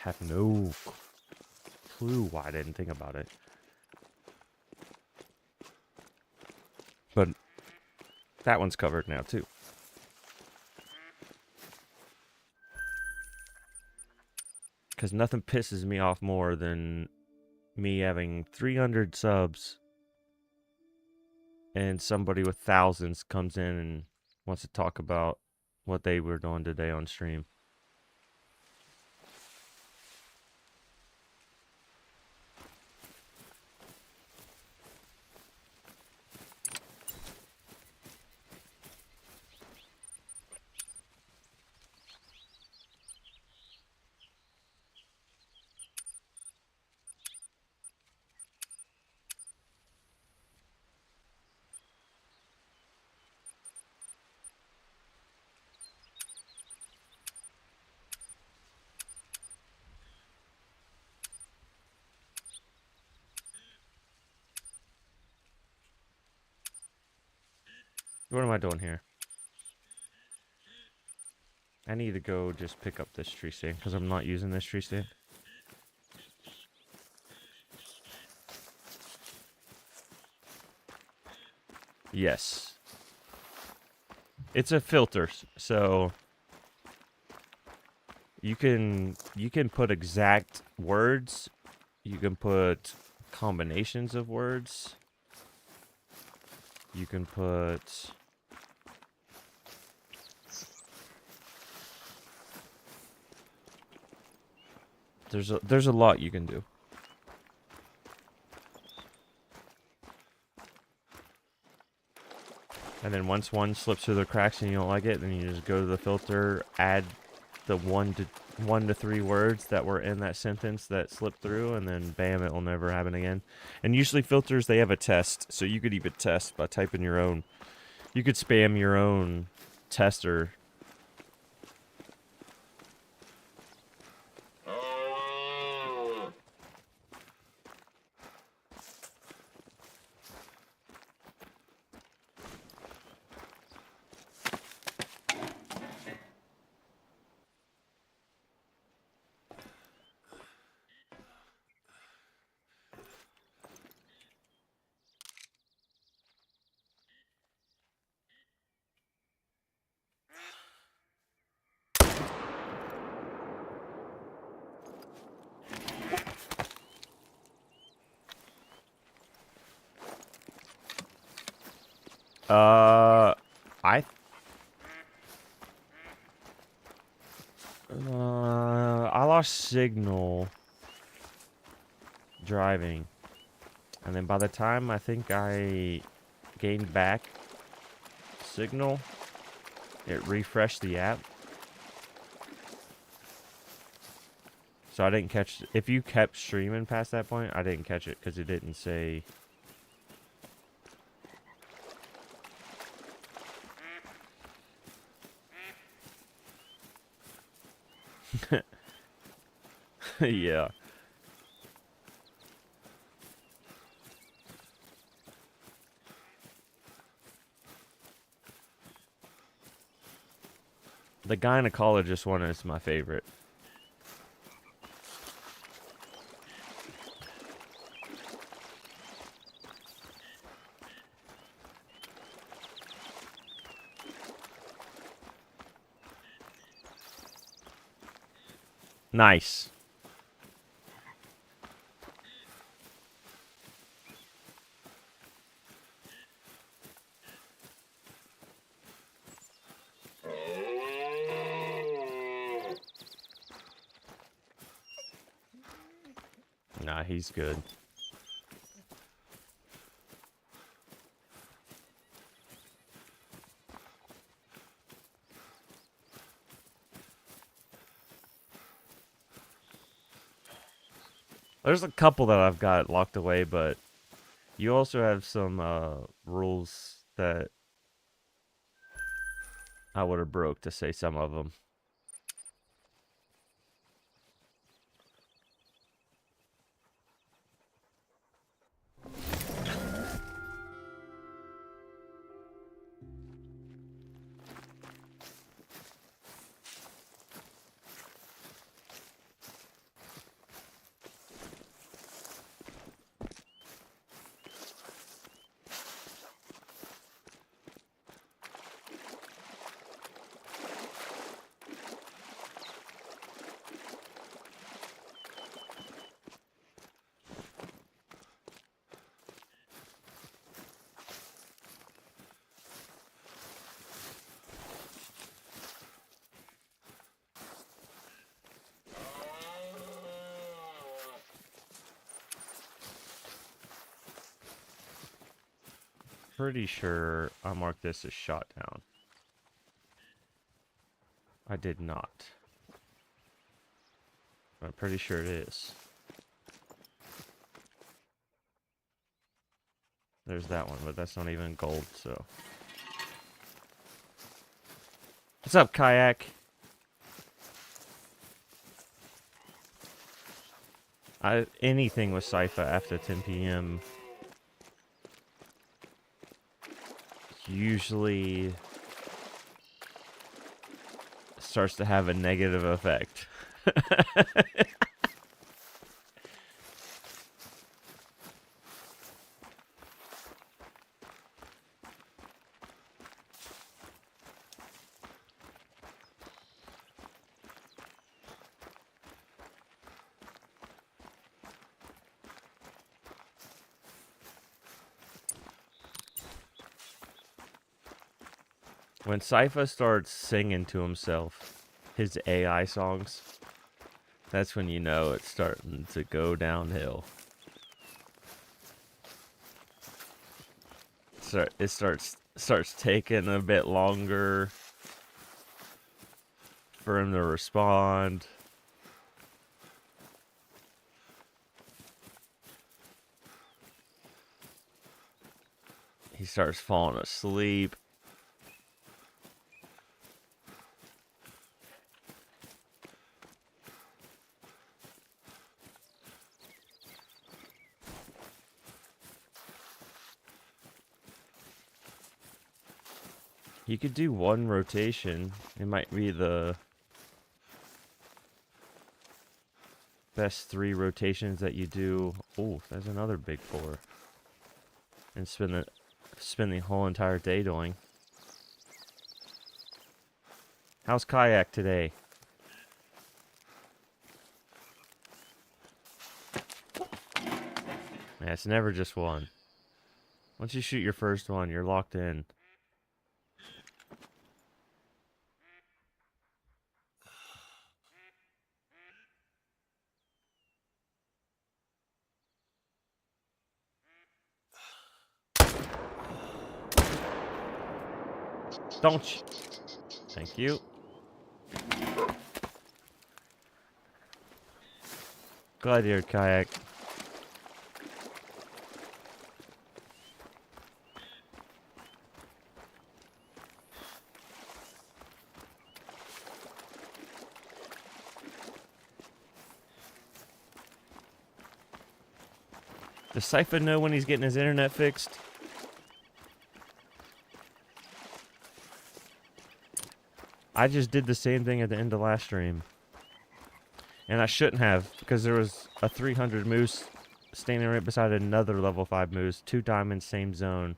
have no clue why I didn't think about it. But that one's covered now too. Because nothing pisses me off more than me having 300 subs and somebody with thousands comes in and wants to talk about what they were doing today on stream. What am I doing here? I need to go just pick up this tree stand because I'm not using this tree stand. Yes. It's a filter, so you can put exact words, you can put combinations of words, you can put there's a lot you can do. And then once one slips through the cracks and you don't like it, then you just go to the filter, add the one to three words that were in that sentence that slipped through, and then bam, it will never happen again. And usually filters, they have a test, so you could even test by typing your own. You could spam your own tester. I lost signal driving, and then by the time I think I gained back signal, it refreshed the app. So I didn't catch, if you kept streaming past that point, I didn't catch it because it didn't say. Yeah. The gynecologist one is my favorite. Nice. Nah, he's good. There's a couple that I've got locked away, but you also have some rules that I would have broke to say some of them. Pretty sure I marked this as shot down. I did not. I'm pretty sure it is. There's that one, but that's not even gold, so. What's up, Kayak? Anything with Sypha after 10 p.m. usually starts to have a negative effect. When Sypha starts singing to himself, his AI songs, that's when you know it's starting to go downhill. It starts taking a bit longer for him to respond. He starts falling asleep. You could do one rotation. It might be the best 3 rotations that you do. Oh, there's another big 4. And spend the whole entire day doing. How's kayak today? Yeah, it's never just one. Once you shoot your first one, you're locked in. Don't you? Thank you. Gladiator kayak. Does Sypha know when he's getting his internet fixed? I just did the same thing at the end of last stream. And I shouldn't have, because there was a 300 moose standing right beside another level 5 moose, 2 diamonds, same zone.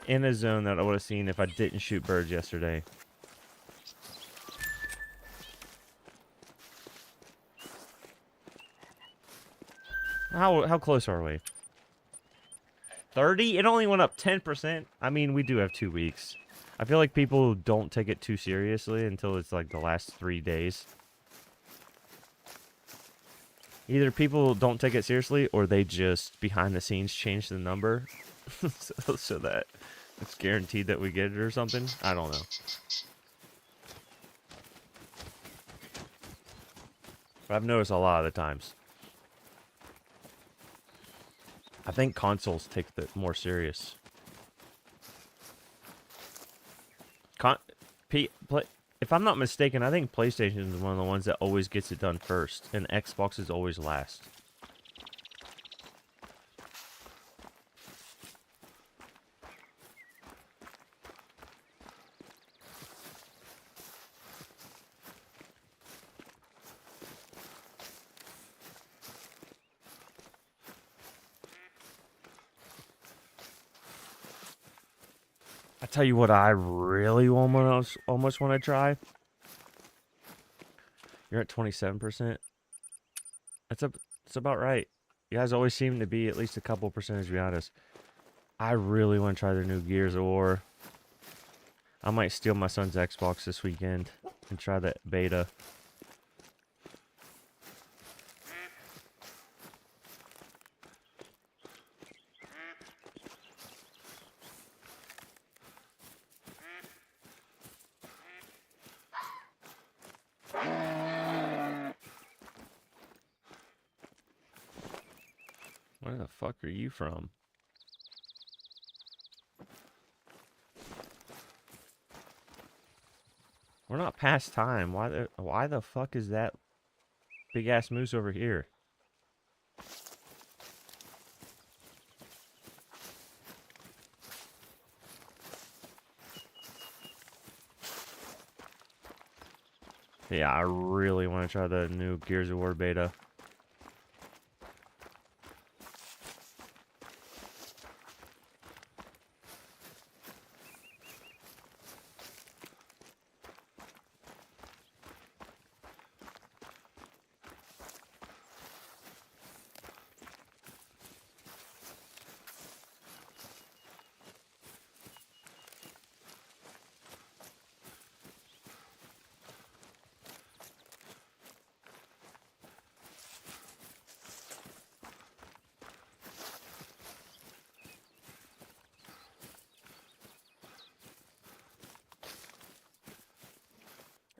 In a zone that I would have seen if I didn't shoot birds yesterday. How close are we? 30? It only went up 10%. I mean, we do have 2 weeks. I feel like people don't take it too seriously until it's like the last 3 days. Either people don't take it seriously or they just behind the scenes change the number so that it's guaranteed that we get it or something. I don't know. But I've noticed a lot of the times. I think consoles take it more serious. If I'm not mistaken, I think PlayStation is one of the ones that always gets it done first, and Xbox is always last. I tell you what, I really almost want to try. You're at 27%. That's about right. You guys always seem to be at least a couple percentage, to be honest. I really want to try their new Gears of War. I might steal my son's Xbox this weekend and try that beta. Where the fuck are you from? We're not past time. Why the fuck is that big ass moose over here? Yeah, I really want to try the new Gears of War beta.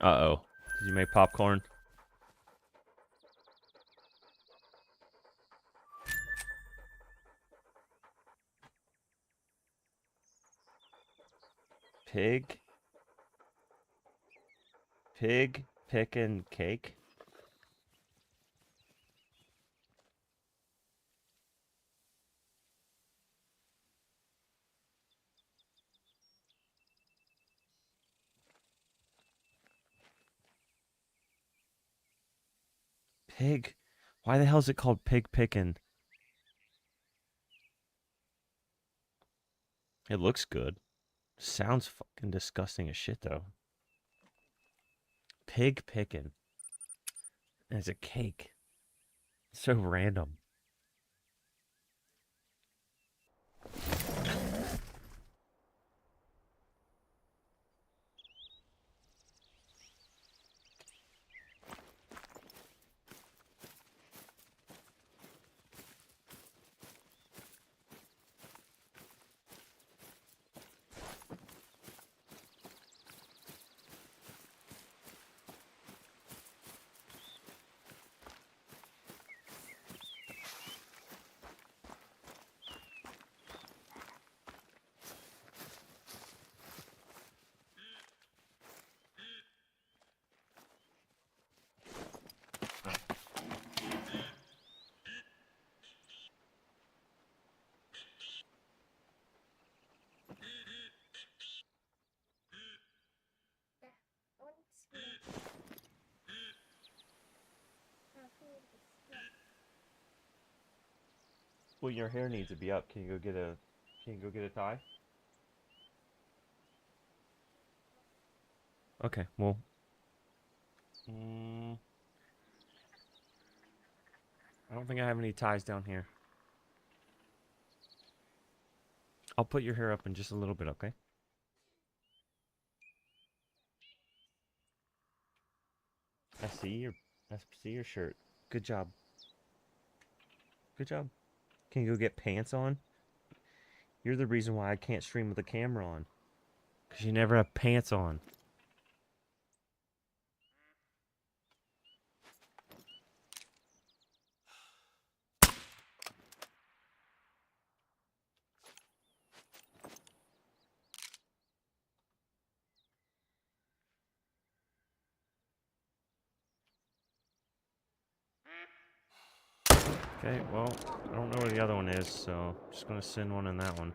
Uh-oh. Did you make popcorn? Pig? Pig pickin' cake? Pig? Why the hell is it called pig pickin'? It looks good. Sounds fucking disgusting as shit, though. Pig pickin'. And it's a cake. So random. Well, your hair needs to be up. Can you go get a tie? Okay, well. I don't think I have any ties down here. I'll put your hair up in just a little bit, okay? I see your shirt. Good job. Good job. Can you go get pants on? You're the reason why I can't stream with the camera on. Because you never have pants on. Okay, well, I don't know where the other one is, so I'm just going to send one in that one.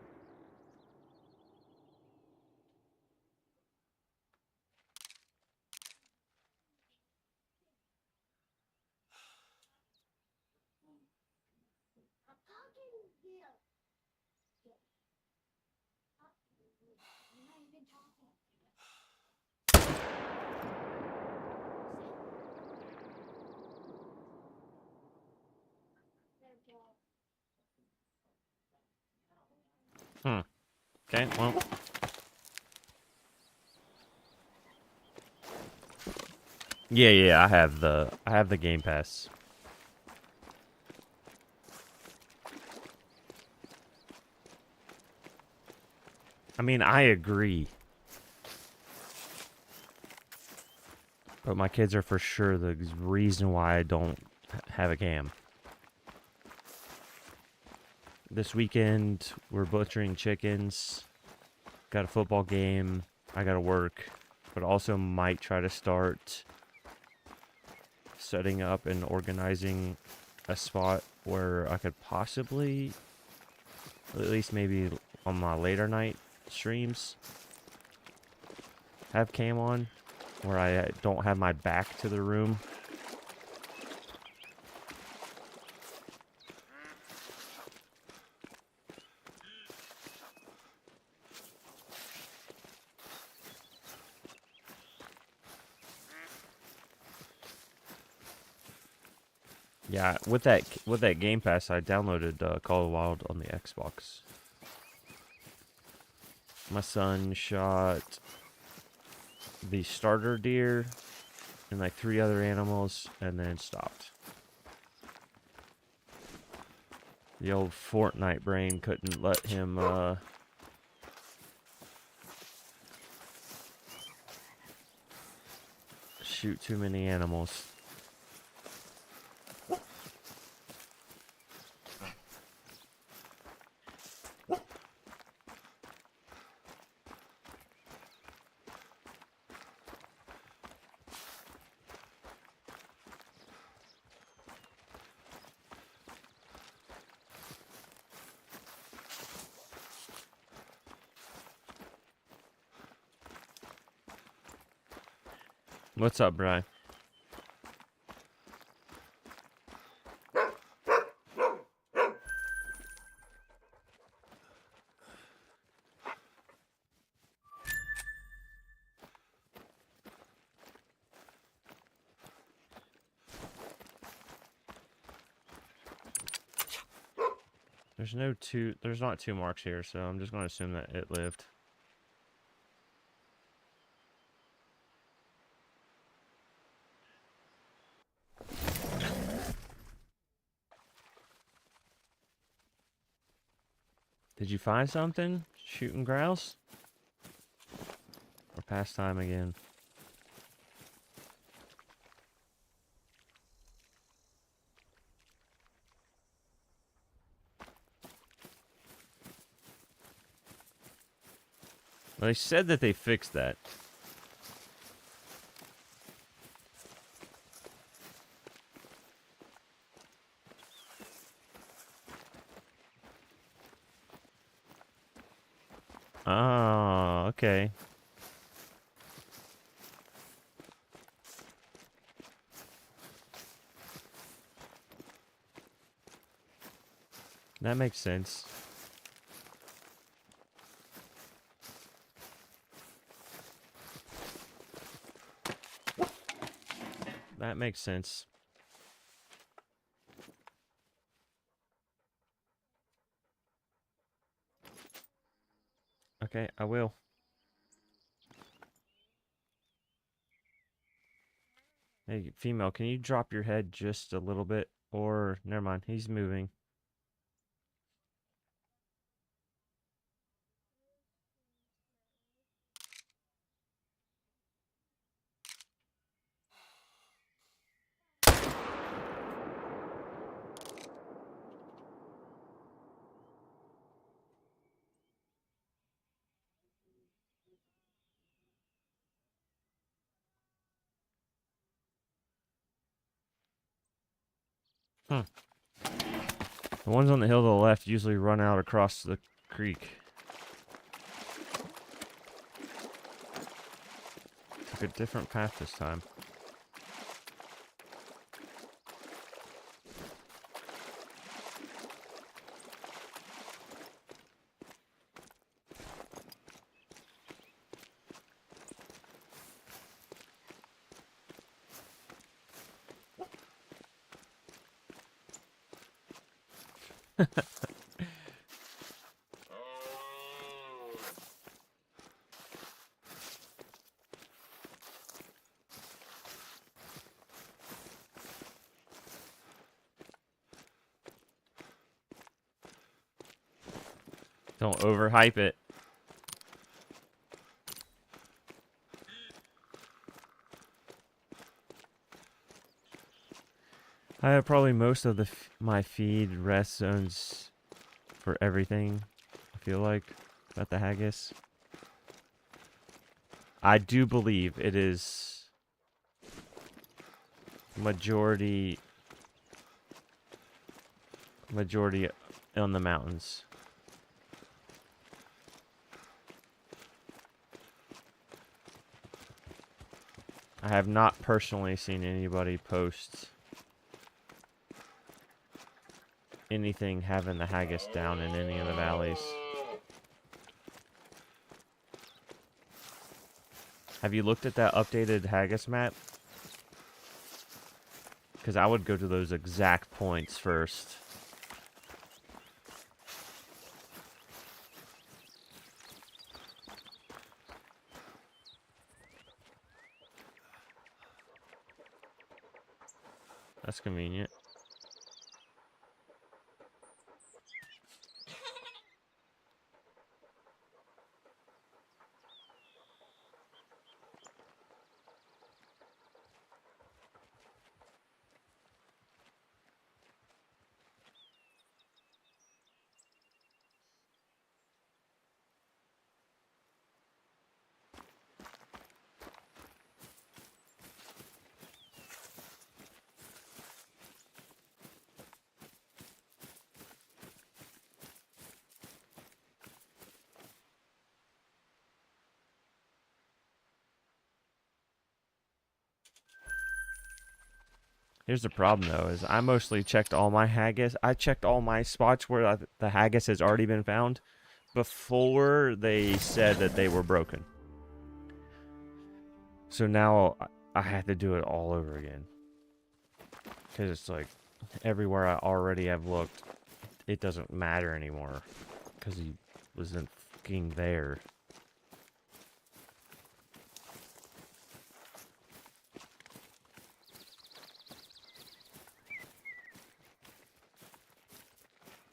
Okay, well. Yeah, I have the Game Pass. I mean, I agree. But my kids are for sure the reason why I don't have a cam. This weekend, we're butchering chickens. Got a football game. I gotta work. But also might try to start setting up and organizing a spot where I could possibly, at least maybe on my later night streams, have cam on. where I don't have my back to the room. Yeah, with that Game Pass, I downloaded Call of Wild on the Xbox. My son shot the starter deer and like 3 other animals, and then stopped. The old Fortnite brain couldn't let him shoot too many animals. What's up, Bri? There's not 2 marks here, so I'm just going to assume that it lived. Did you find something? Shooting grouse? Or past time again? Well, they said that they fixed that. Oh, okay. That makes sense. That makes sense. Okay, I will. Hey, female, can you drop your head just a little bit? Or, never mind, he's moving. Hmm. The ones on the hill to the left usually run out across the creek. Took a different path this time. Don't overhype it. I have probably most of the my feed rest zones for everything, I feel like, at the haggis. I do believe it is majority on the mountains. I have not personally seen anybody post anything having the haggis down in any of the valleys. Have you looked at that updated haggis map? Because I would go to those exact points first. That's convenient. Here's the problem, though, is I mostly checked all my haggis. I checked all my spots where the haggis has already been found before they said that they were broken. So now I had to do it all over again. Because it's like, everywhere I already have looked, it doesn't matter anymore. Because he wasn't fucking there.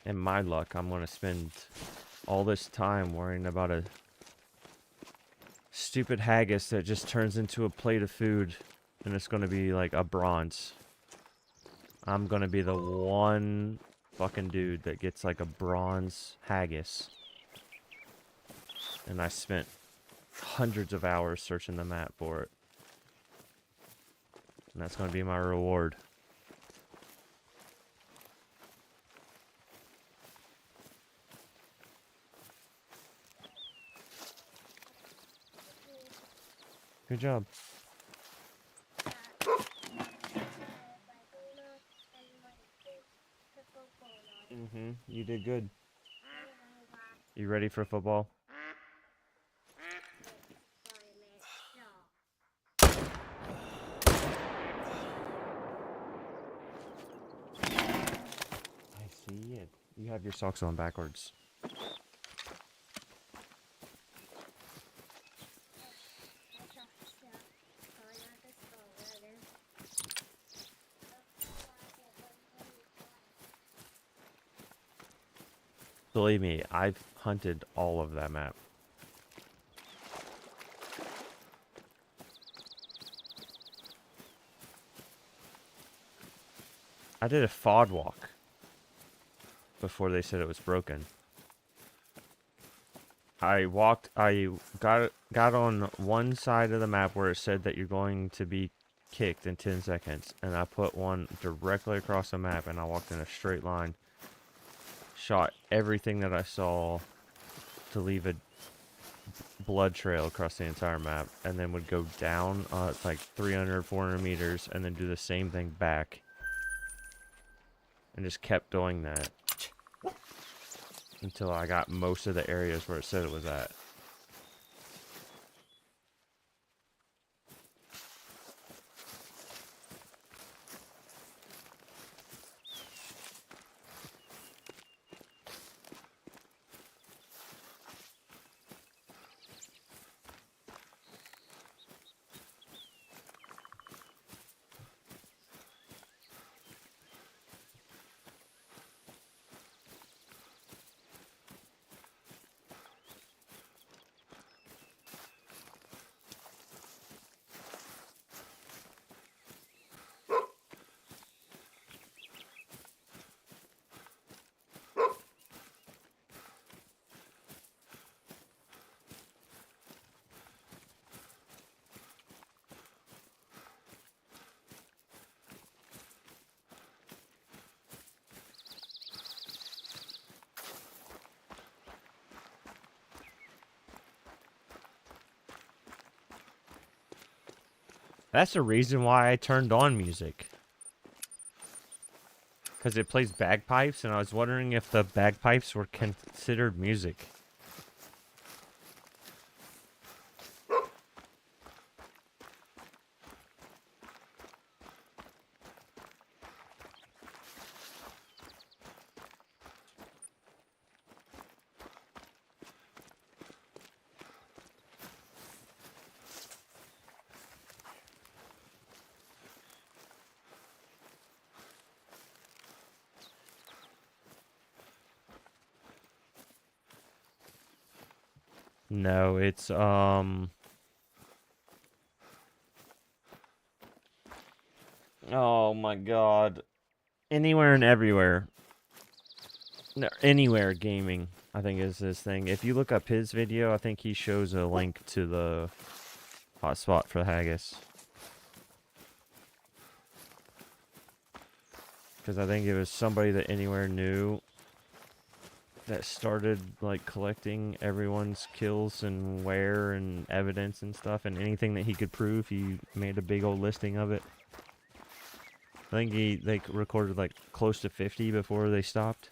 And my luck, I'm going to spend all this time worrying about a stupid haggis that just turns into a plate of food. And it's going to be like a bronze. I'm going to be the one fucking dude that gets like a bronze haggis. And I spent hundreds of hours searching the map for it. And that's going to be my reward. Good job. You did good. You ready for football? I see it. You have your socks on backwards. Believe me, I've hunted all of that map. I did a FOD walk before they said it was broken. I got on one side of the map where it said that you're going to be kicked in 10 seconds, and I put one directly across the map, and I walked in a straight line. Shot everything that I saw to leave a blood trail across the entire map, and then would go down like 300, 400 meters, and then do the same thing back. And just kept doing that until I got most of the areas where it said it was at. That's the reason why I turned on music. Because it plays bagpipes, and I was wondering if the bagpipes were considered music. No, it's, oh my god. Anywhere and everywhere. No, anywhere gaming, I think is his thing. If you look up his video, I think he shows a link to the hotspot for Haggis. Because I think it was somebody that Anywhere knew that started like collecting everyone's kills and where and evidence and stuff, and anything that he could prove, he made a big old listing of it. I think he recorded like close to 50 before they stopped.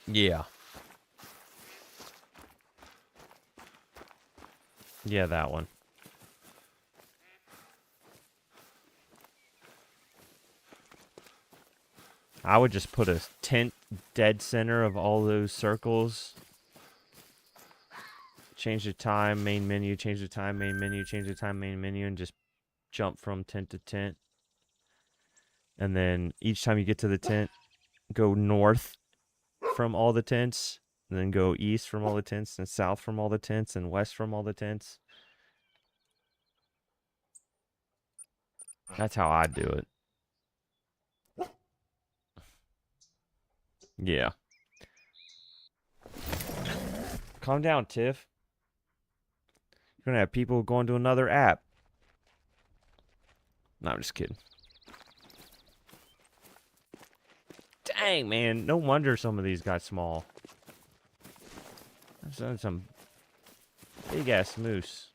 Yeah. Yeah, that one. I would just put a tent dead center of all those circles. Change the time, main menu, change the time, main menu, change the time, main menu, and just jump from tent to tent. And then each time you get to the tent, go north from all the tents, and then go east from all the tents, and south from all the tents, and west from all the tents. That's how I do it. Yeah. Calm down, Tiff. You're gonna have people going to another app. No, I'm just kidding. Dang, man. No wonder some of these got small. I've done some big-ass moose.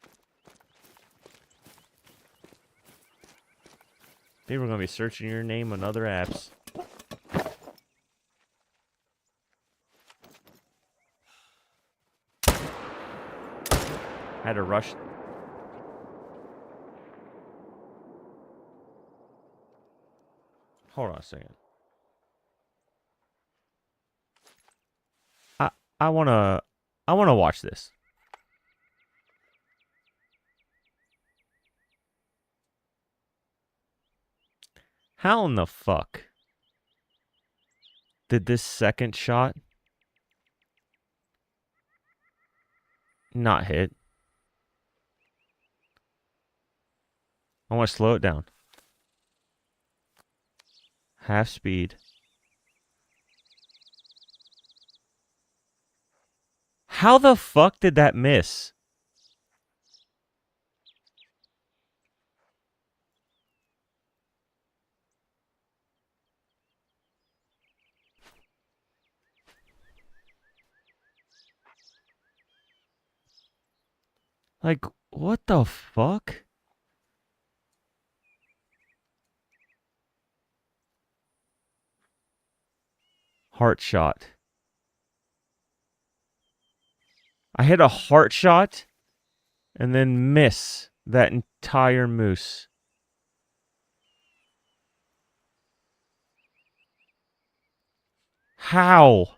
People are going to be searching your name on other apps. Had to rush. Hold on a second. I wanna watch this. How in the fuck did this second shot not hit? I want to slow it down. Half speed. How the fuck did that miss? Like, what the fuck? Heart shot. I hit a heart shot and then miss that entire moose. How?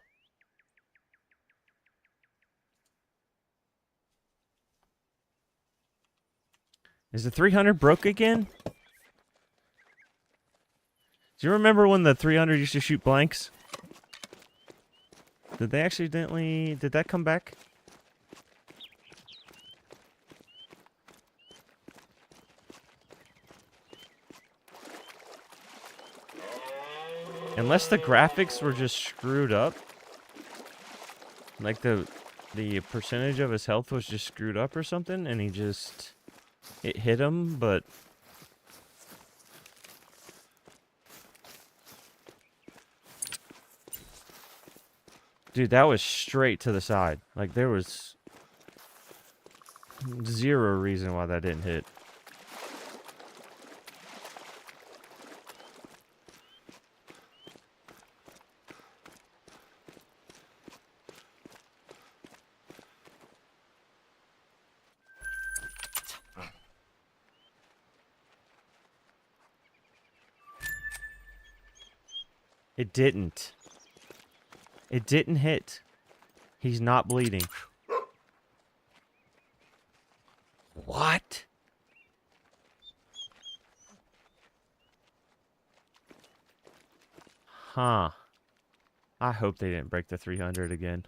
Is the 300 broke again? Do you remember when the 300 used to shoot blanks? Did they accidentally... Did that come back? Unless the graphics were just screwed up. Like the percentage of his health was just screwed up or something, and he just... It hit him, but... Dude, that was straight to the side. Like, there was zero reason why that didn't hit. It didn't. It didn't hit. He's not bleeding. What? Huh. I hope they didn't break the 300 again.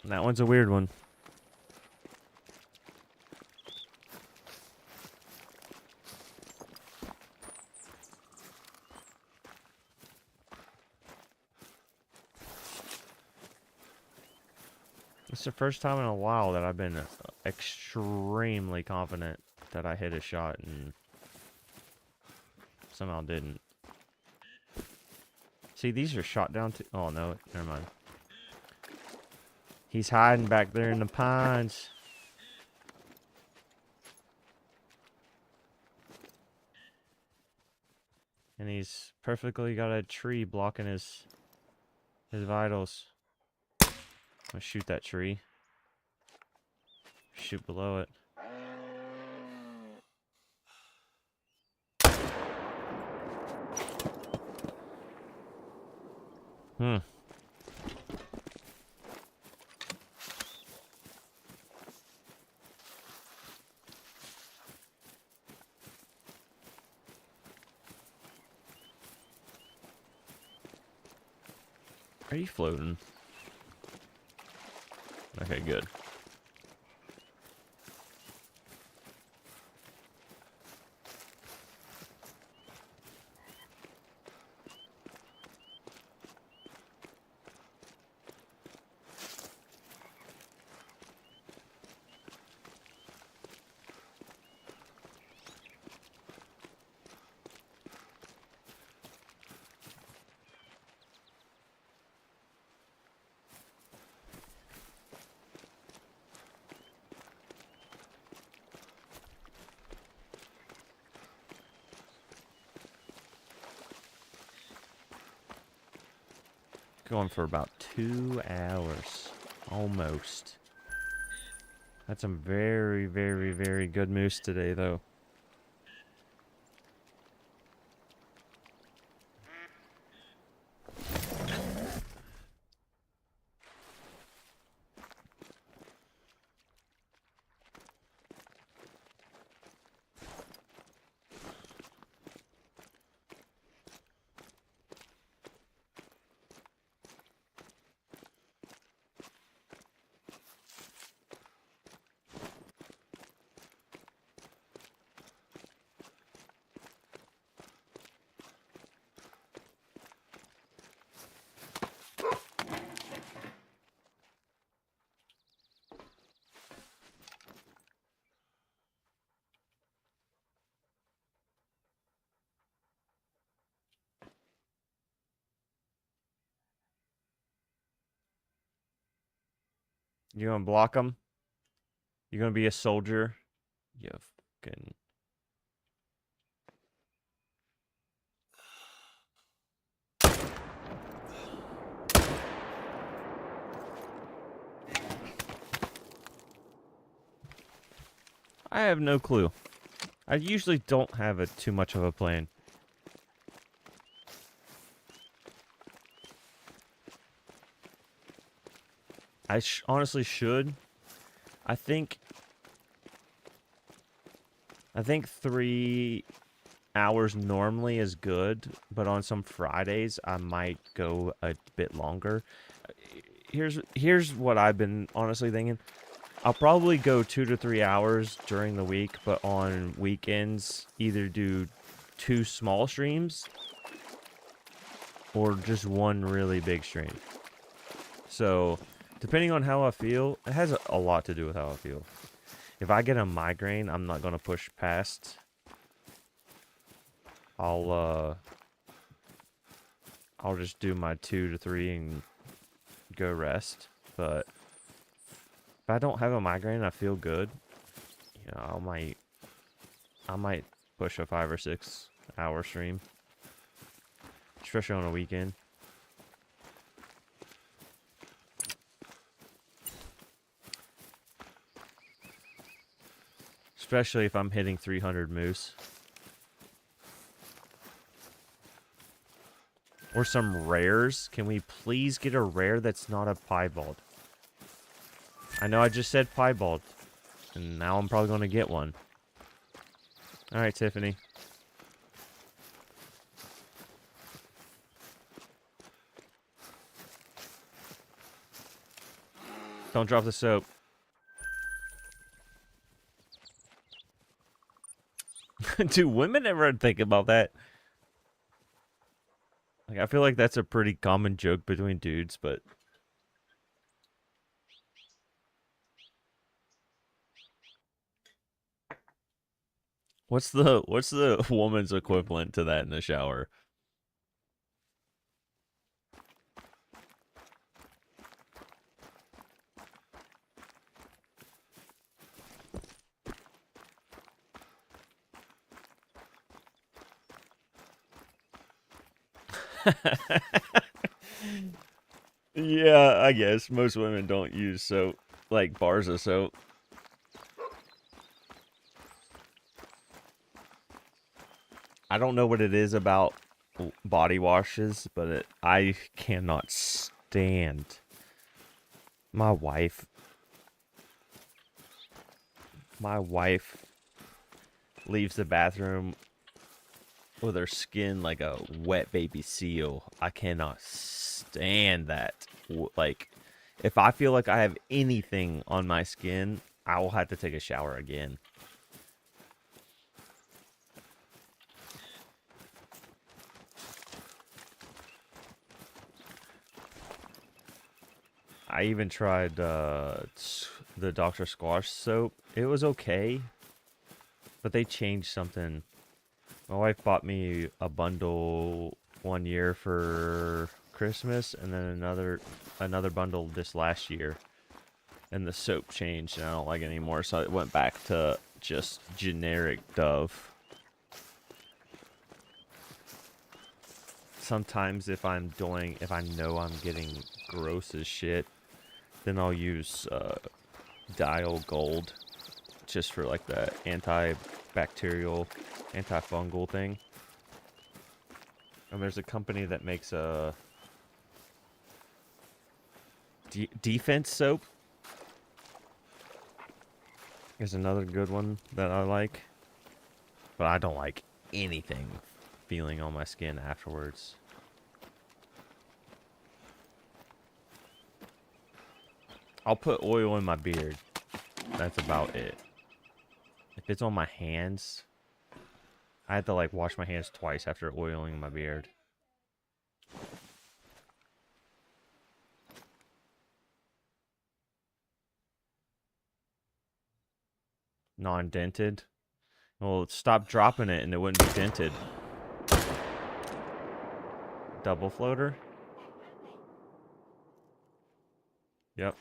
That one's a weird one. It's the first time in a while that I've been extremely confident that I hit a shot and somehow didn't. See, these are shot down too. Oh, no. Never mind. He's hiding back there in the pines. And he's perfectly got a tree blocking his vitals. I'm gonna shoot that tree. Shoot below it. Hmm. Are you floating? Okay, good. Going for about 2 hours. Almost. Had some very, very, very good moose today, though. You gonna block them? You gonna be a soldier? You fucking... I have no clue. I usually don't have too much of a plan. I honestly should. I think 3 hours normally is good, but on some Fridays I might go a bit longer. Here's what I've been honestly thinking. I'll probably go 2 to 3 hours during the week, but on weekends either do 2 small streams or just one really big stream. So, depending on how I feel, it has a lot to do with how I feel. If I get a migraine, I'm not going to push past. I'll just do my 2 to 3 and go rest. But if I don't have a migraine, I feel good. You know, I might push a 5 or 6 hour stream, especially on a weekend. Especially if I'm hitting 300 moose. Or some rares. Can we please get a rare that's not a piebald? I know I just said piebald. And now I'm probably going to get one. Alright, Tiffany. Don't drop the soap. Do women ever think about that? Like, I feel like that's a pretty common joke between dudes, but... What's the woman's equivalent to that in the shower? Yeah, I guess most women don't use soap, like bars of soap. I don't know what it is about body washes, but I cannot stand my wife. My wife leaves the bathroom with her skin like a wet baby seal. I cannot stand that. Like, if I feel like I have anything on my skin, I will have to take a shower again. I even tried the Dr. Squash soap. It was okay, but they changed something. My wife bought me a bundle one year for Christmas, and then another bundle this last year. And the soap changed, and I don't like it anymore, so it went back to just generic Dove. Sometimes if I know I'm getting gross as shit, then I'll use Dial Gold, just for like the antibacterial, antifungal thing. And there's a company that makes a defense soap. Is another good one that I like. But I don't like anything feeling on my skin afterwards. I'll put oil in my beard. That's about it. If it's on my hands, I have to like wash my hands twice after oiling my beard. Non-dented. Well, stop dropping it and it wouldn't be dented. Double floater. Yep.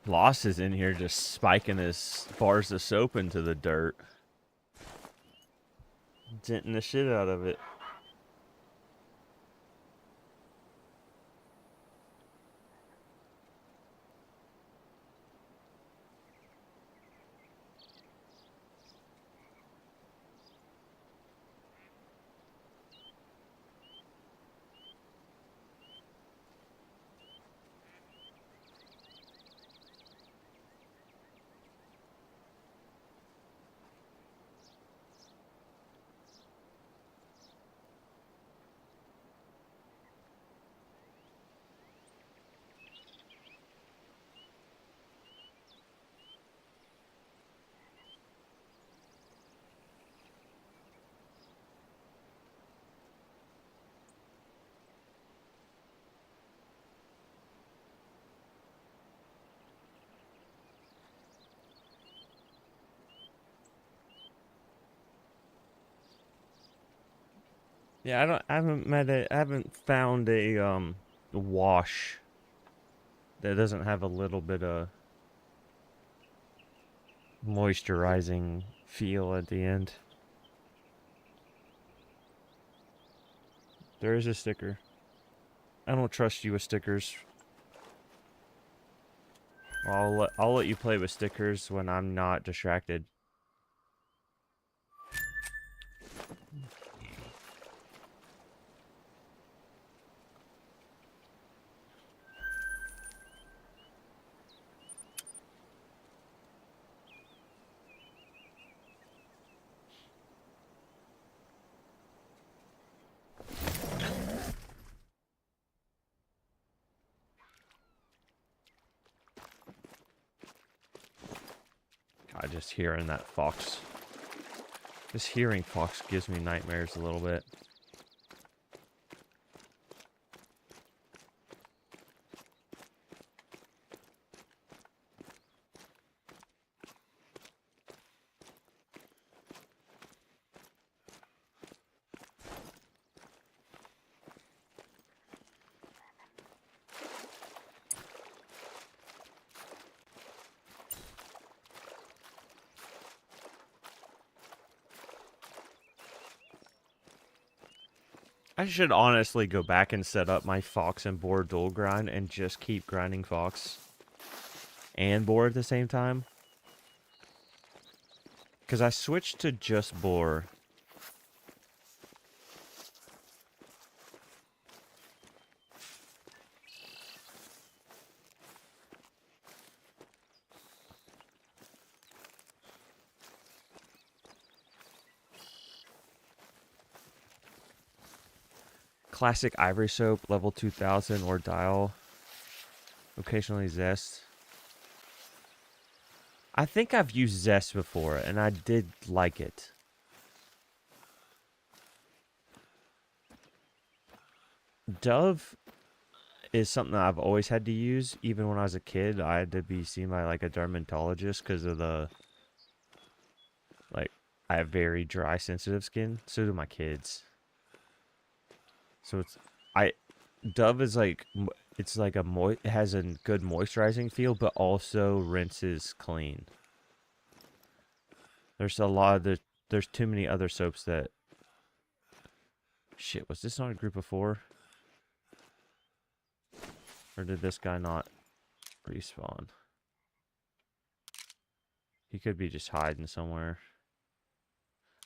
Loss is in here just spiking his bars of soap into the dirt. Denting the shit out of it. Yeah, I haven't found a wash that doesn't have a little bit of moisturizing feel at the end. There is a sticker. I don't trust you with stickers. I'll let you play with stickers when I'm not distracted. God, just hearing that fox. Just hearing fox gives me nightmares a little bit. I should honestly go back and set up my fox and boar dual grind and just keep grinding fox and boar at the same time. Because I switched to just boar. Classic ivory soap, level 2000 or dial. Occasionally zest. I think I've used zest before and I did like it. Dove is something that I've always had to use. Even when I was a kid, I had to be seen by like a dermatologist because of the, like, I have very dry, sensitive skin. So do my kids. So Dove is like, it's like it has a good moisturizing feel, but also rinses clean. There's there's too many other soaps that, shit, was this not a group of 4? Or did this guy not respawn? He could be just hiding somewhere.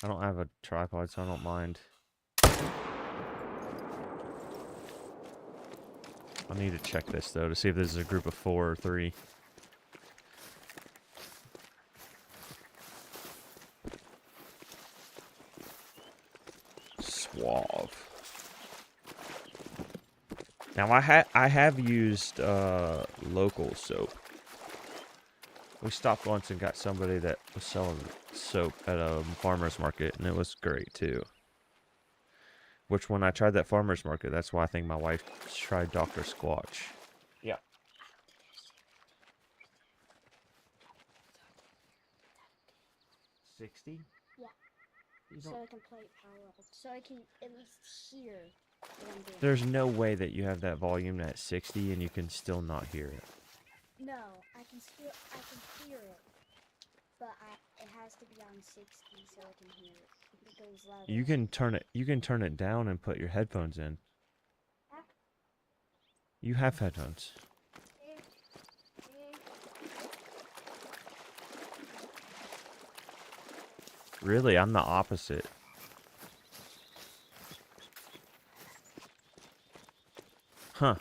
I don't have a tripod, so I don't mind. I need to check this, though, to see if this is a group of 4 or 3. Suave. Now, I have used local soap. We stopped once and got somebody that was selling soap at a farmer's market, and it was great, too. Which, when I tried that farmer's market, that's why I think my wife tried Dr. Squatch. Yeah. $60?
Yeah. So I can play power up. So I can at least hear what I'm doing.
There's no way that you have that volume at 60 and you can still not hear it.
No, I can hear it. But it has to be on 60 so I can hear it. It goes louder.
You can turn it down and put your headphones in. You have headphones. Really, I'm the opposite. Huh.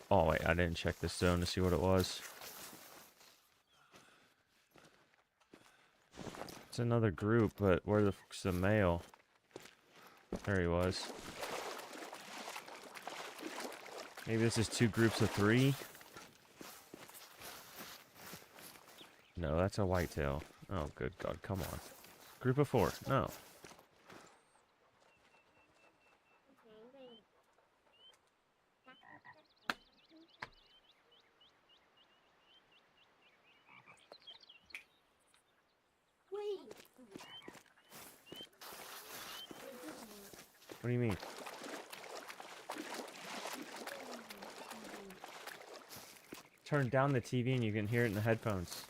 Oh wait, I didn't check this zone to see what it was. It's another group, but where the fuck's the male? There he was. Maybe this is 2 groups of 3? No, that's a whitetail. Oh, good God, come on. Group of 4, no. What do you mean? Turn down the TV and you can hear it in the headphones.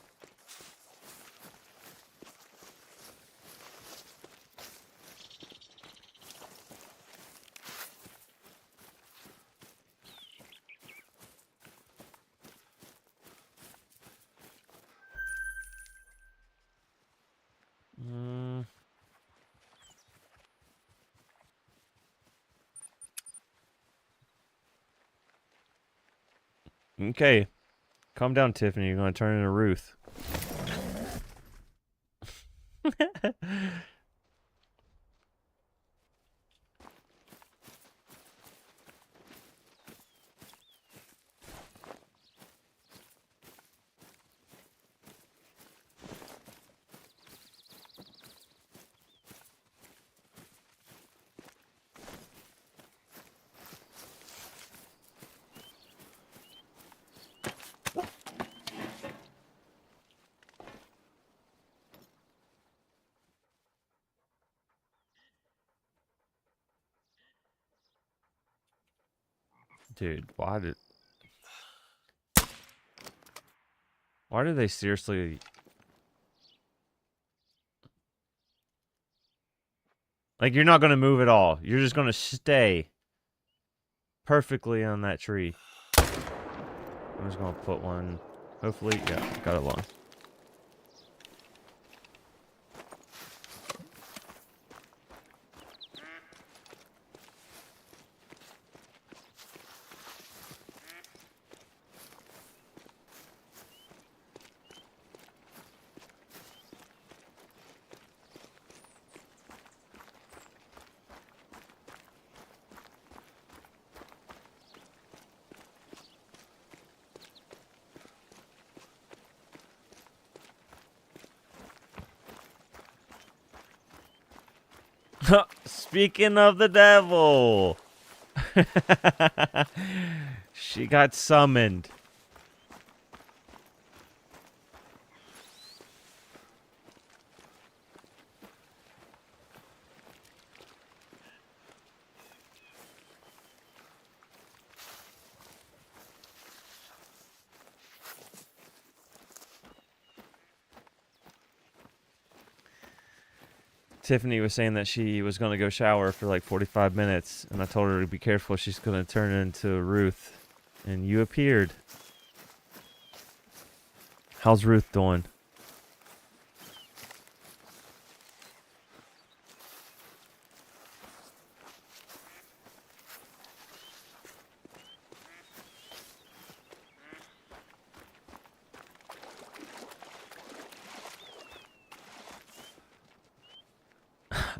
Okay. Calm down, Tiffany. You're going to turn into Ruth. Dude, why did they seriously... Like, you're not going to move at all. You're just going to stay perfectly on that tree. I'm just going to put one... Hopefully, yeah, got it long. Speaking of the devil, she got summoned. Tiffany was saying that she was going to go shower for like 45 minutes, and I told her to be careful. She's going to turn into Ruth, and you appeared. How's Ruth doing?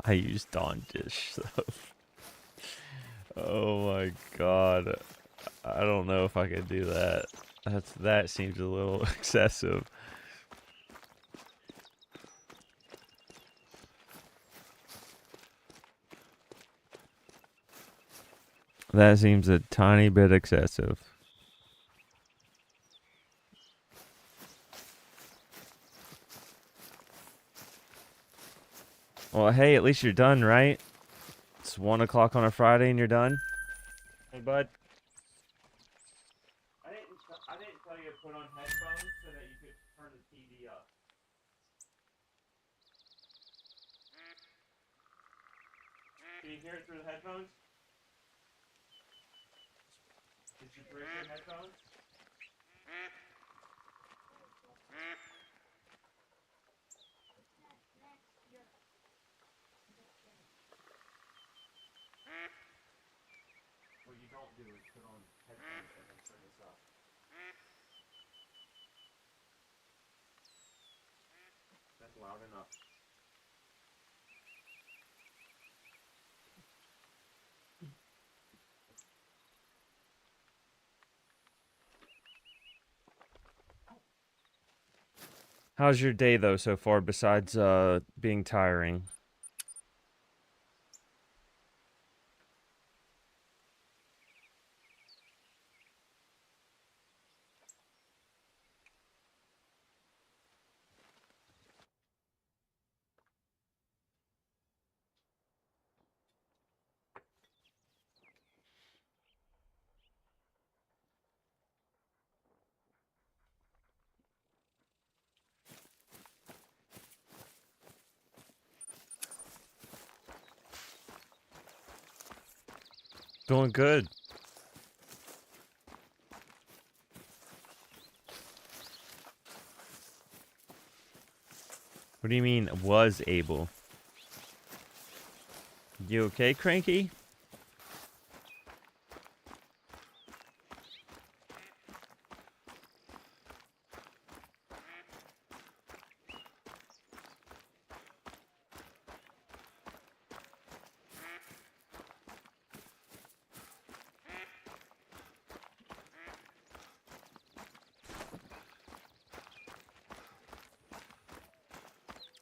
I used Dawn dish stuff. Oh my god. I don't know if I could do that. That seems a little excessive. That seems a tiny bit excessive. Well, hey, at least you're done, right? It's 1 o'clock on a Friday and you're done? Hey, bud. I didn't tell you to put on headphones so that you could turn the TV up. Can you hear it through the headphones? Did you break your headphones? What you don't do is put on headphones and then turn this up. That's loud enough. How's your day though so far besides being tiring? going good. What do you mean, was able? You okay, Cranky?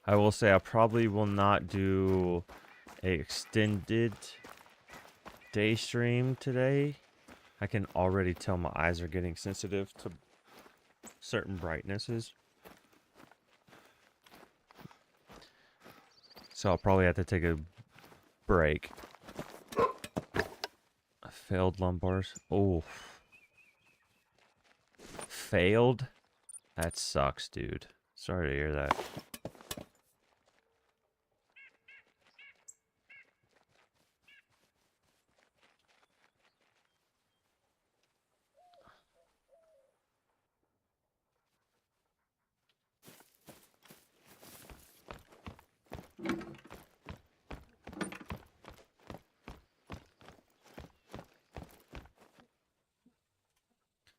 I will say I probably will not do a extended day stream today. I can already tell my eyes are getting sensitive to certain brightnesses. So I'll probably have to take a break. Failed lumbars. Oh. Failed? That sucks, dude. Sorry to hear that.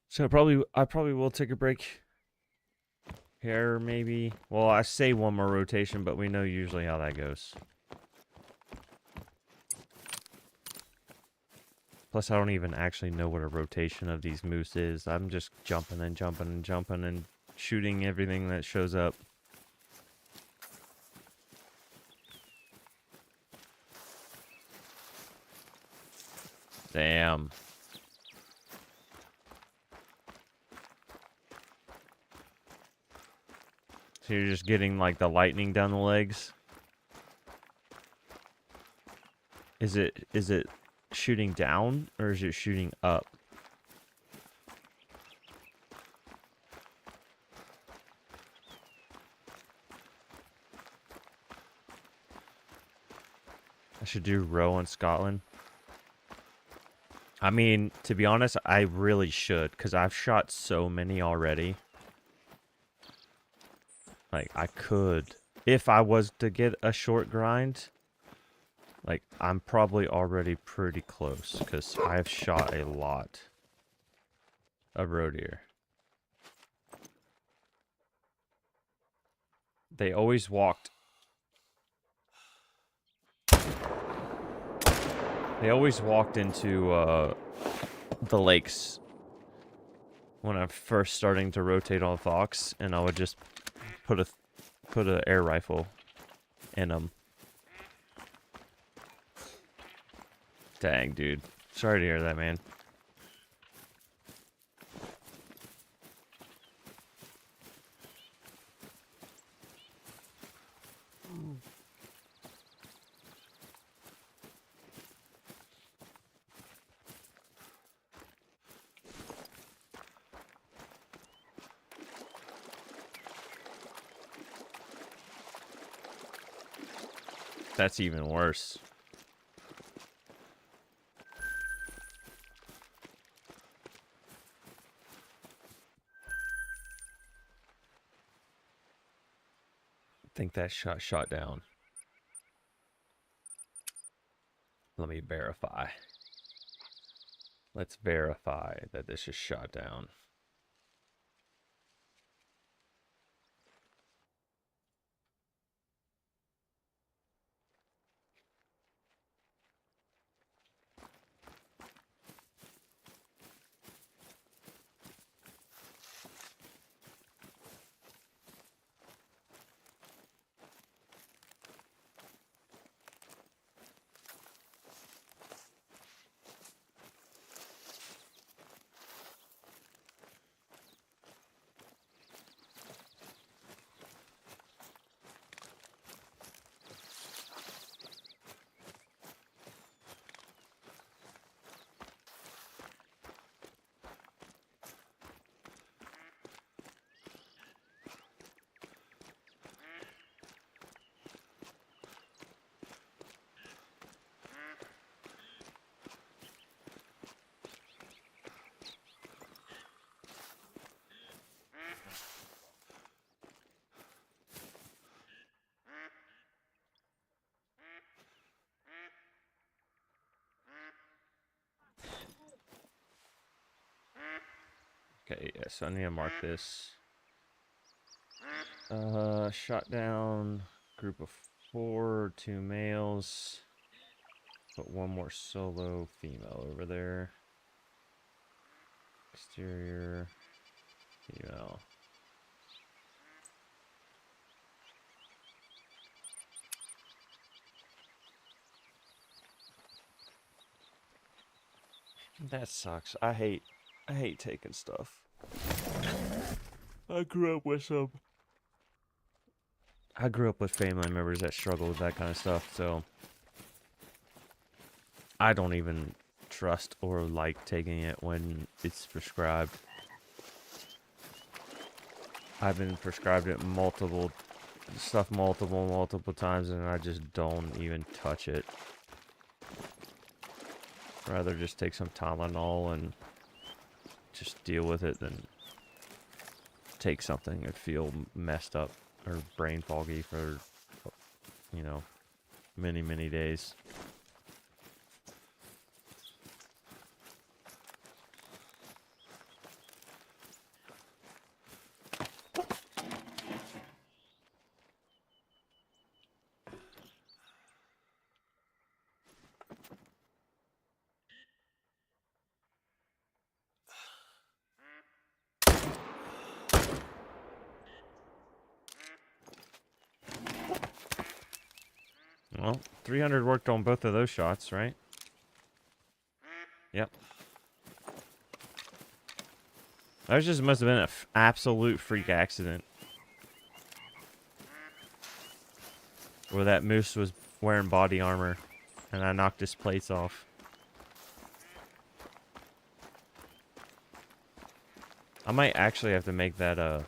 So I probably will take a break here, maybe. Well, I say one more rotation, but we know usually how that goes. Plus, I don't even actually know what a rotation of these moose is. I'm just jumping and jumping and jumping and shooting everything that shows up. Damn. So you're just getting like the lightning down the legs? Is it shooting down or is it shooting up? I should do row in Scotland. I mean, to be honest, I really should, because I've shot so many already. Like, I could. If I was to get a short grind, like, I'm probably already pretty close, because I've shot a lot of roe deer. They always walked. They always walked into the lakes when I'm first starting to rotate on fox, and I would just put a air rifle in them. Dang, dude. Sorry to hear that, man. That's even worse. I think that shot down. Let me verify. Let's verify that this is shot down. Okay, yeah, so I need to mark this. Shot down group of 4, 2 males. Put one more solo female over there. Exterior female. That sucks. I hate taking stuff. I grew up with some. I grew up with family members that struggle with that kind of stuff, so I don't even trust or like taking it when it's prescribed. I've been prescribed it multiple times, and I just don't even touch it. Rather just take some Tylenol and just deal with it than take something and feel messed up or brain foggy for, you know, many, many days. Well, 300 worked on both of those shots, right? Yep. That just must have been an absolute freak accident. Where that moose was wearing body armor, and I knocked his plates off. I might actually have to make that a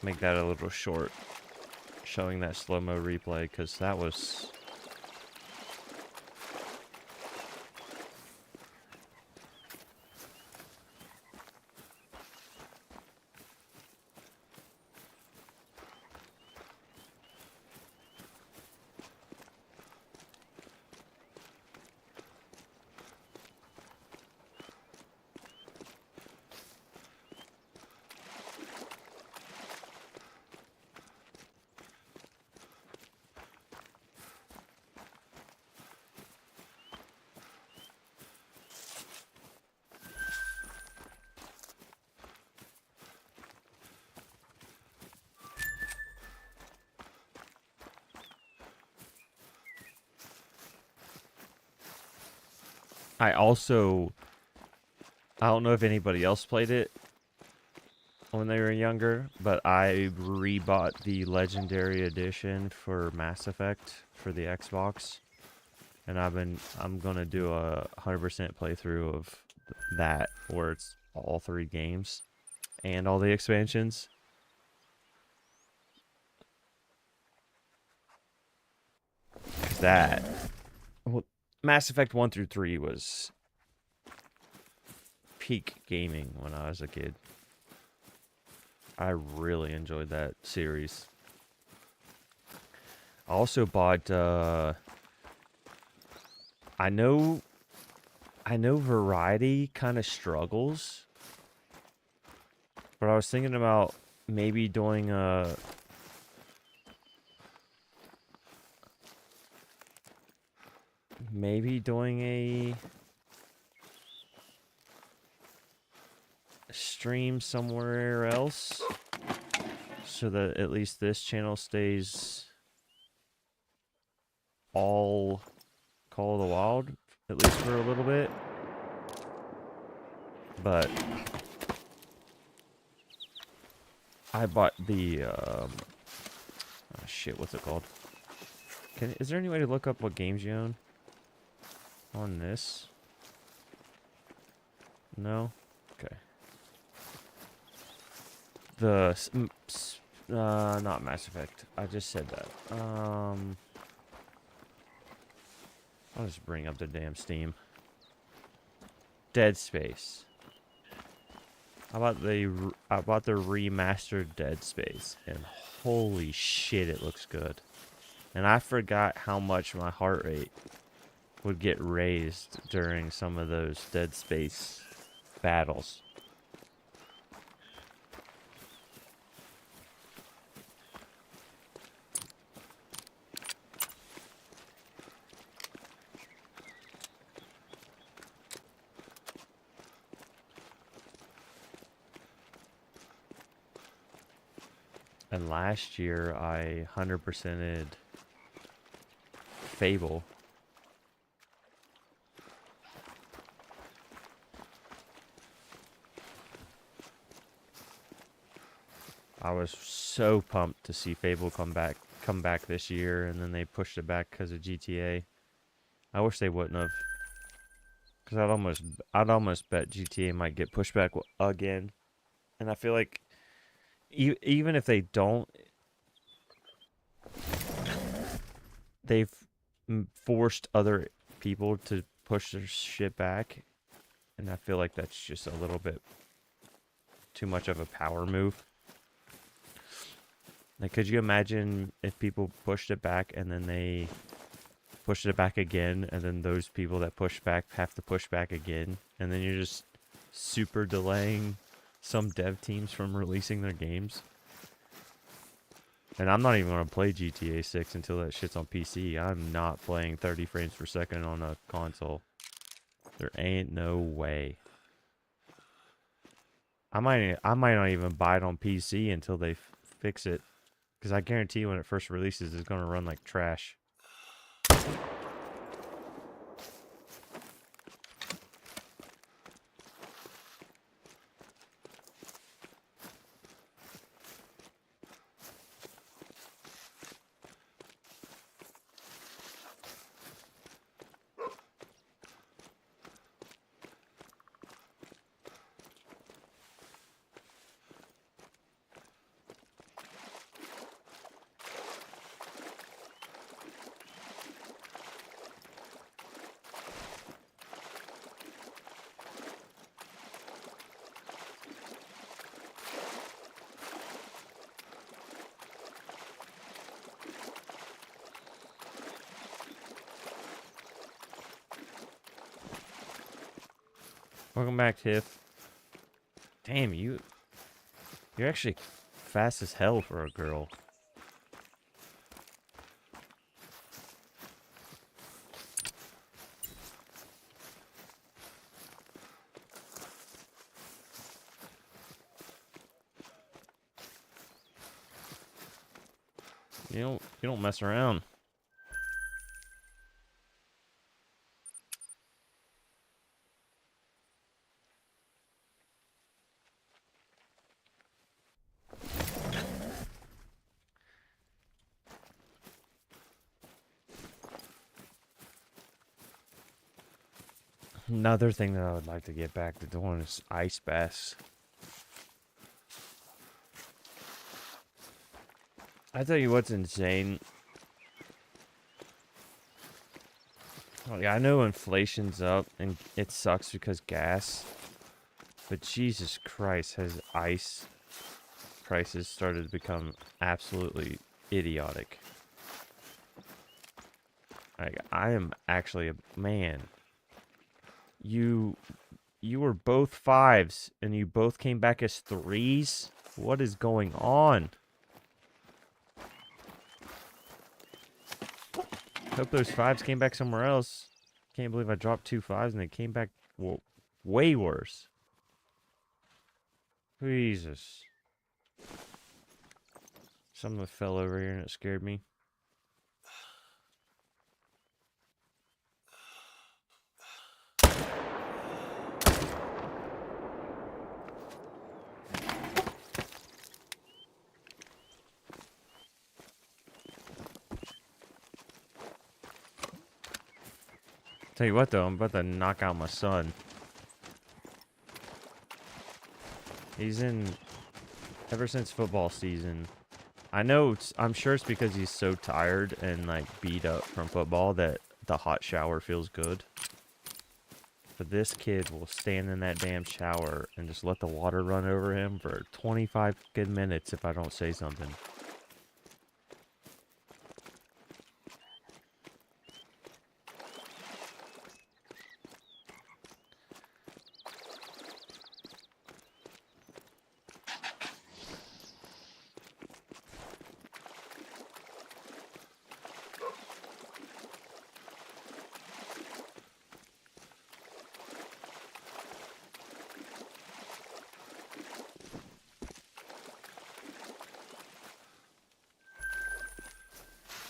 little short, showing that slow-mo replay, because that was... I don't know if anybody else played it when they were younger, but I rebought the Legendary Edition for Mass Effect for the Xbox, and I'm gonna do a 100% playthrough of that, where it's all 3 games and all the expansions. That, well, Mass Effect 1 through 3 was peak gaming when I was a kid. I really enjoyed that series. I also bought, I know Variety kind of struggles, but I was thinking about maybe doing a stream somewhere else, so that at least this channel stays all Call of the Wild, at least for a little bit. But I bought the oh shit, what's it called? Is there any way to look up what games you own on this? No? Okay. Not Mass Effect. I just said that. I'll just bring up the damn Steam. Dead Space. I bought the remastered Dead Space, and holy shit, it looks good. And I forgot how much my heart rate would get raised during some of those Dead Space battles. And last year, I 100%ed Fable. I was so pumped to see Fable come back this year, and then they pushed it back because of GTA. I wish they wouldn't have, because I'd almost bet GTA might get pushed back again. And I feel like even if they don't, they've forced other people to push their shit back, and I feel like that's just a little bit too much of a power move. Like, could you imagine if people pushed it back and then they pushed it back again, and then those people that push back have to push back again, and then you're just super delaying some dev teams from releasing their games? And I'm not even going to play GTA 6 until that shit's on PC. I'm not playing 30 frames per second on a console. There ain't no way. I might not even buy it on PC until they fix it. Because I guarantee when it first releases, it's going to run like trash. Welcome back, Tiff. Damn, you're actually fast as hell for a girl. You don't mess around. Another thing that I would like to get back to doing is ice baths. I tell you what's insane. Like, I know inflation's up and it sucks because gas, but Jesus Christ, has ice prices started to become absolutely idiotic. Like, I am actually a man. You were both 5s and you both came back as 3s? What is going on? Hope those 5s came back somewhere else. Can't believe I dropped 2 5s and they came back way worse. Jesus. Something fell over here and it scared me. Tell you what though, I'm about to knock out my son. He's in, ever since football season. I'm sure it's because he's so tired and like beat up from football that the hot shower feels good. But this kid will stand in that damn shower and just let the water run over him for 25 good minutes if I don't say something.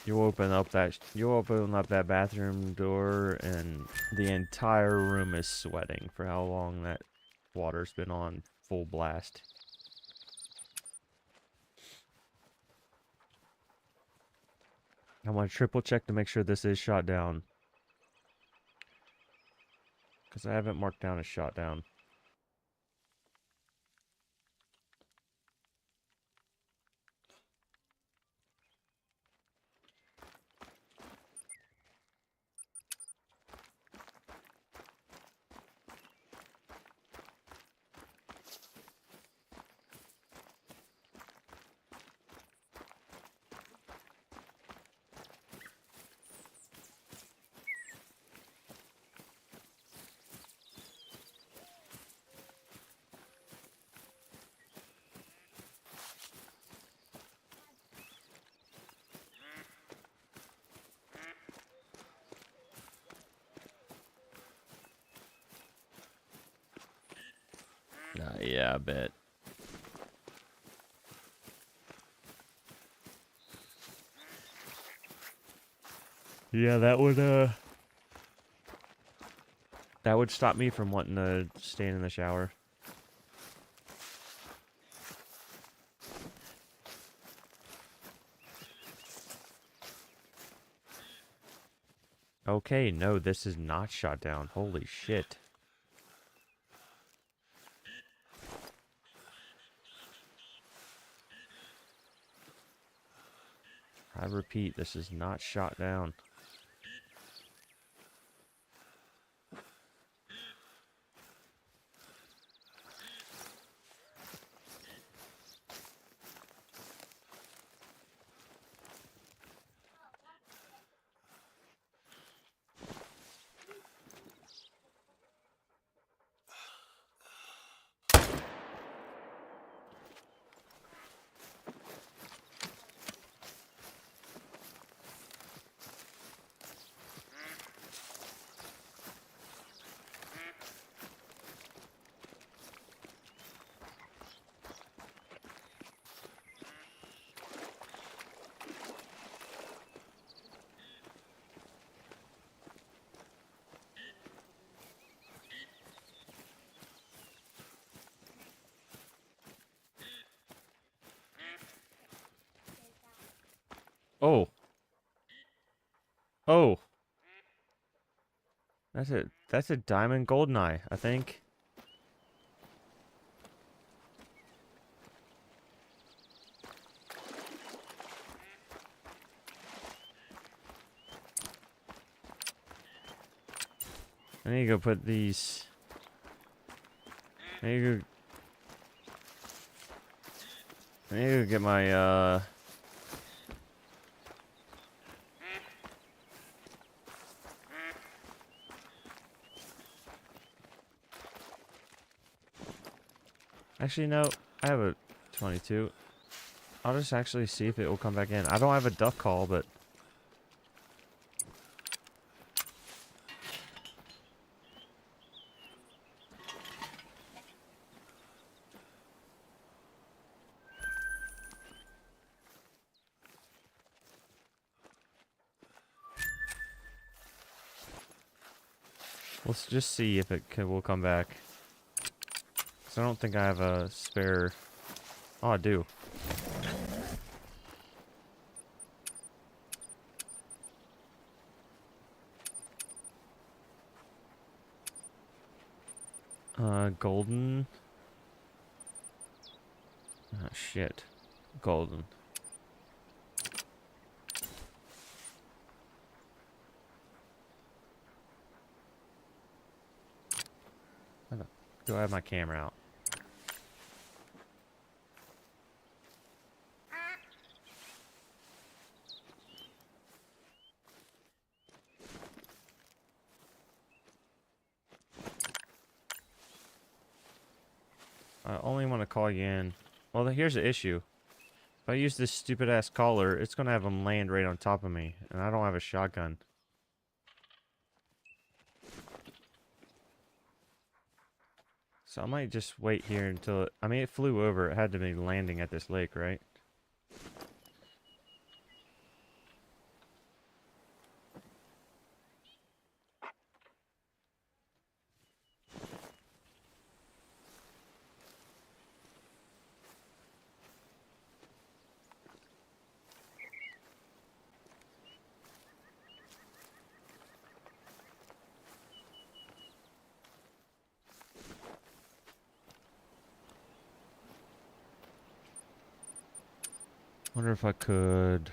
You open up that bathroom door and the entire room is sweating for how long that water's been on full blast. I want to triple check to make sure this is shot down. Because I haven't marked down as shot down. Yeah, I bet. Yeah, that would stop me from wanting to stand in the shower. Okay, no, this is not shot down. Holy shit. I repeat, this is not shot down. Oh. Oh. That's a diamond goldeneye, I think. I need to go put these. I need to get my Actually, no. I have a 22. I'll just actually see if it will come back in. I don't have a duck call, but... let's just see if will come back. Because I don't think I have a spare... Oh, I do. Golden. Oh, shit. Golden. Do I have my camera out? I only want to call you in. Well, here's the issue. If I use this stupid ass collar, it's gonna have them land right on top of me, and I don't have a shotgun. So I might just wait here until it, I mean, it flew over. It had to be landing at this lake, right? Wonder if I could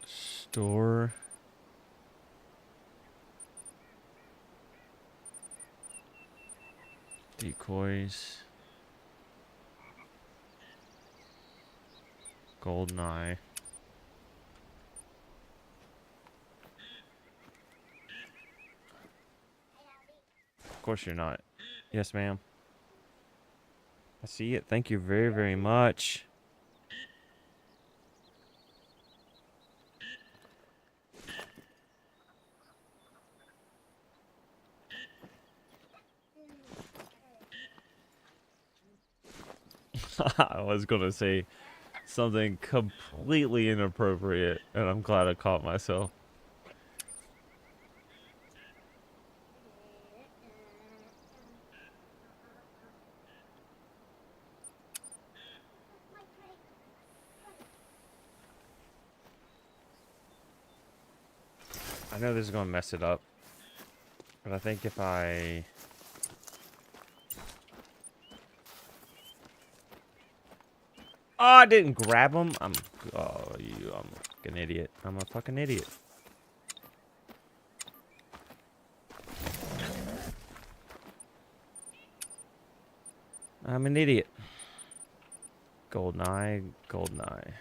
store decoys. Golden eye. Of course you're not. Yes, ma'am. I see it. Thank you very, very much. I was gonna say something completely inappropriate, and I'm glad I caught myself. I know this is gonna mess it up, but I think if I... Oh, I didn't grab him. I'm a fucking idiot. I'm a fucking idiot. I'm an idiot. Golden eye, golden eye.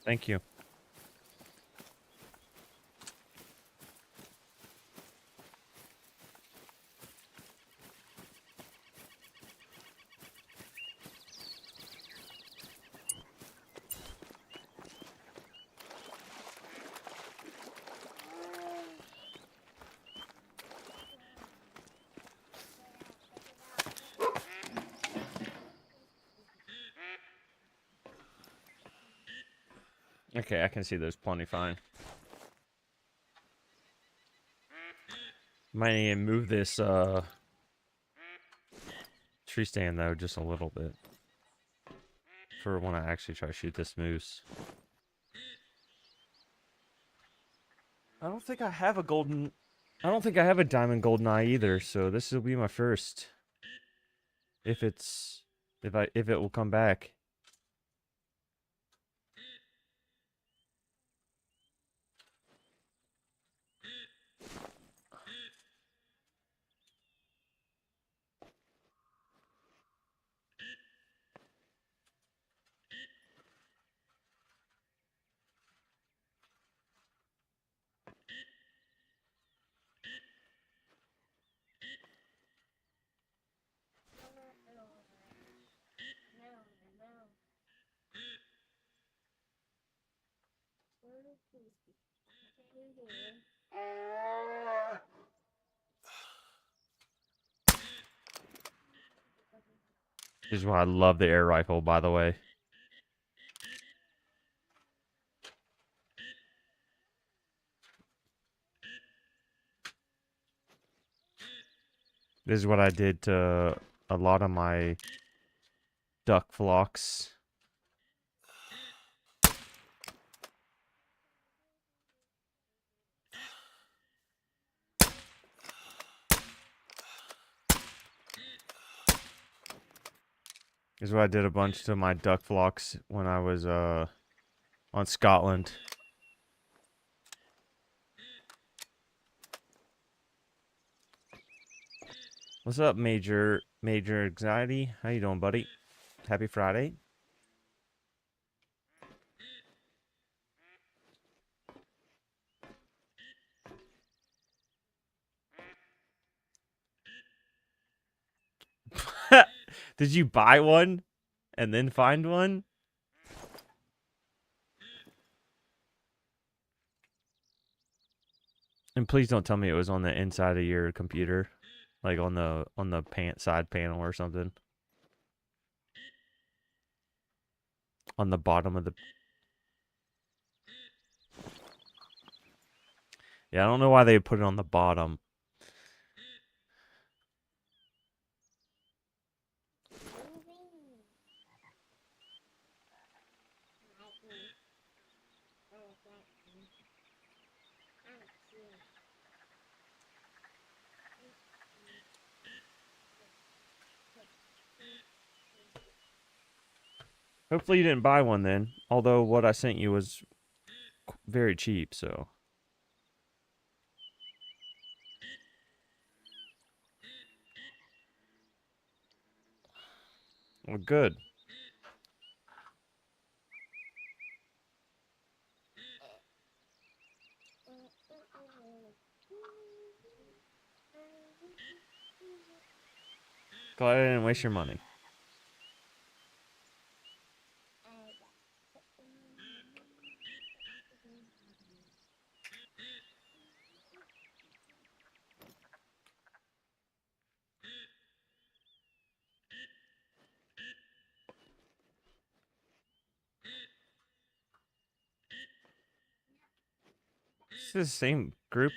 Thank you. Okay, I can see there's plenty fine. Might need to move this tree stand though just a little bit for when I actually try to shoot this moose. I don't think I have a diamond golden eye either, so this will be my first. If it will come back. This is why I love the air rifle, by the way. This is what I did to a lot of my duck flocks. This is what I did a bunch to my duck flocks when I was on Scotland. What's up, Major Anxiety? How you doing, buddy? Happy Friday. Did you buy one and then find one? And please don't tell me it was on the inside of your computer, like on the side panel or something. On the bottom of the. Yeah, I don't know why they put it on the bottom. Hopefully you didn't buy one then. Although what I sent you was very cheap, so. Well, good. Glad I didn't waste your money. Is this the same group?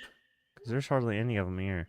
Because there's hardly any of them here.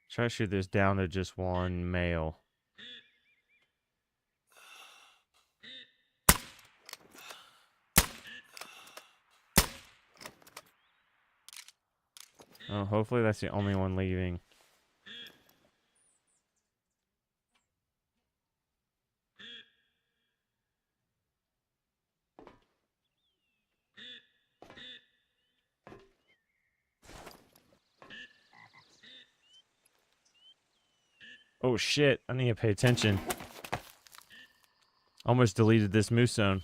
Try to shoot this down to just one male. Oh, hopefully that's the only one leaving. Oh shit, I need to pay attention. Almost deleted this moose zone.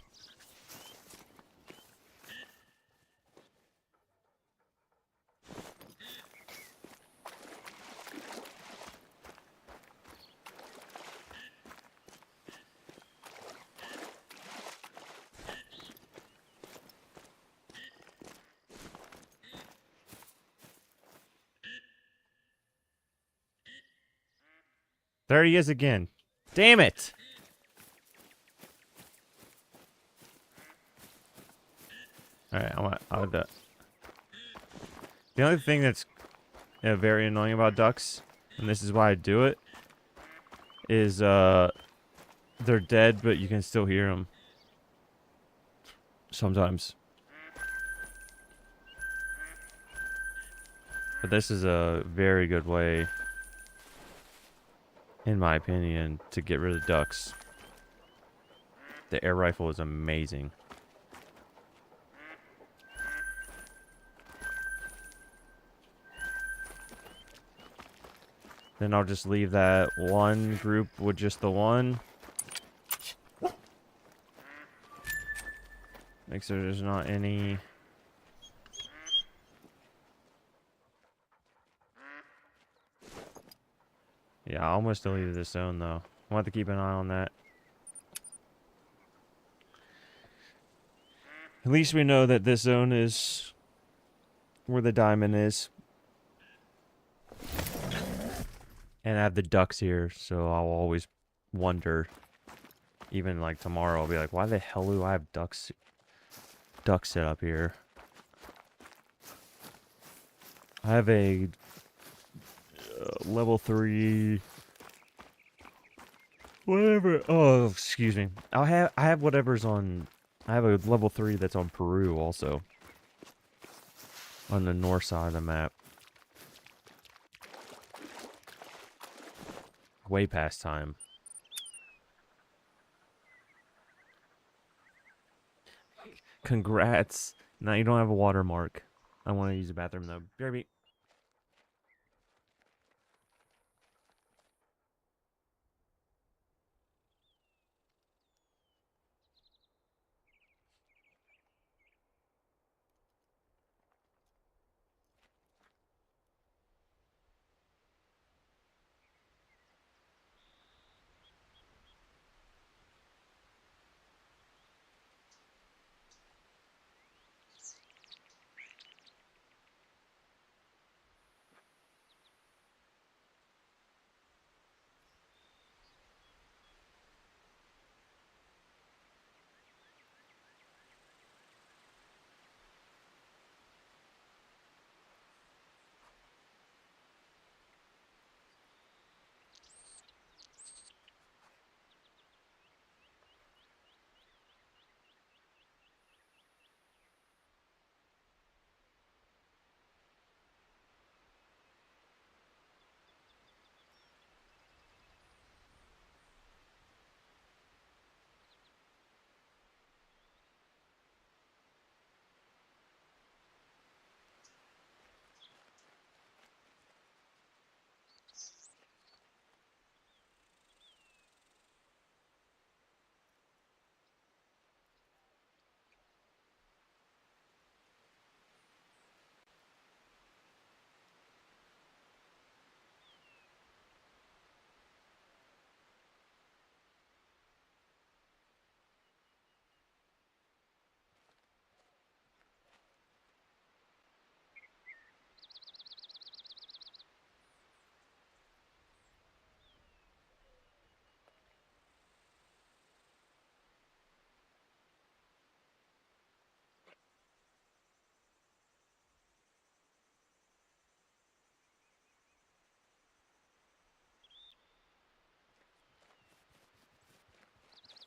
There he is again. Damn it! Alright, I'll do. The only thing that's very annoying about ducks, and this is why I do it, is they're dead, but you can still hear them. Sometimes. But this is a very good way, in my opinion, to get rid of ducks. The air rifle is amazing. Then I'll just leave that one group with just the one. Make sure there's not any. Yeah, I almost deleted this zone though. I'll have to keep an eye on that. At least we know that this zone is where the diamond is. And I have the ducks here, so I'll always wonder. Even like tomorrow, I'll be like, why the hell do I have ducks set up here? I have a level 3 whatever. Oh, excuse me. I have whatever's on. I have a level 3 that's on Peru also. On the north side of the map. Way past time. Congrats. Now you don't have a watermark. I want to use the bathroom though. BRB.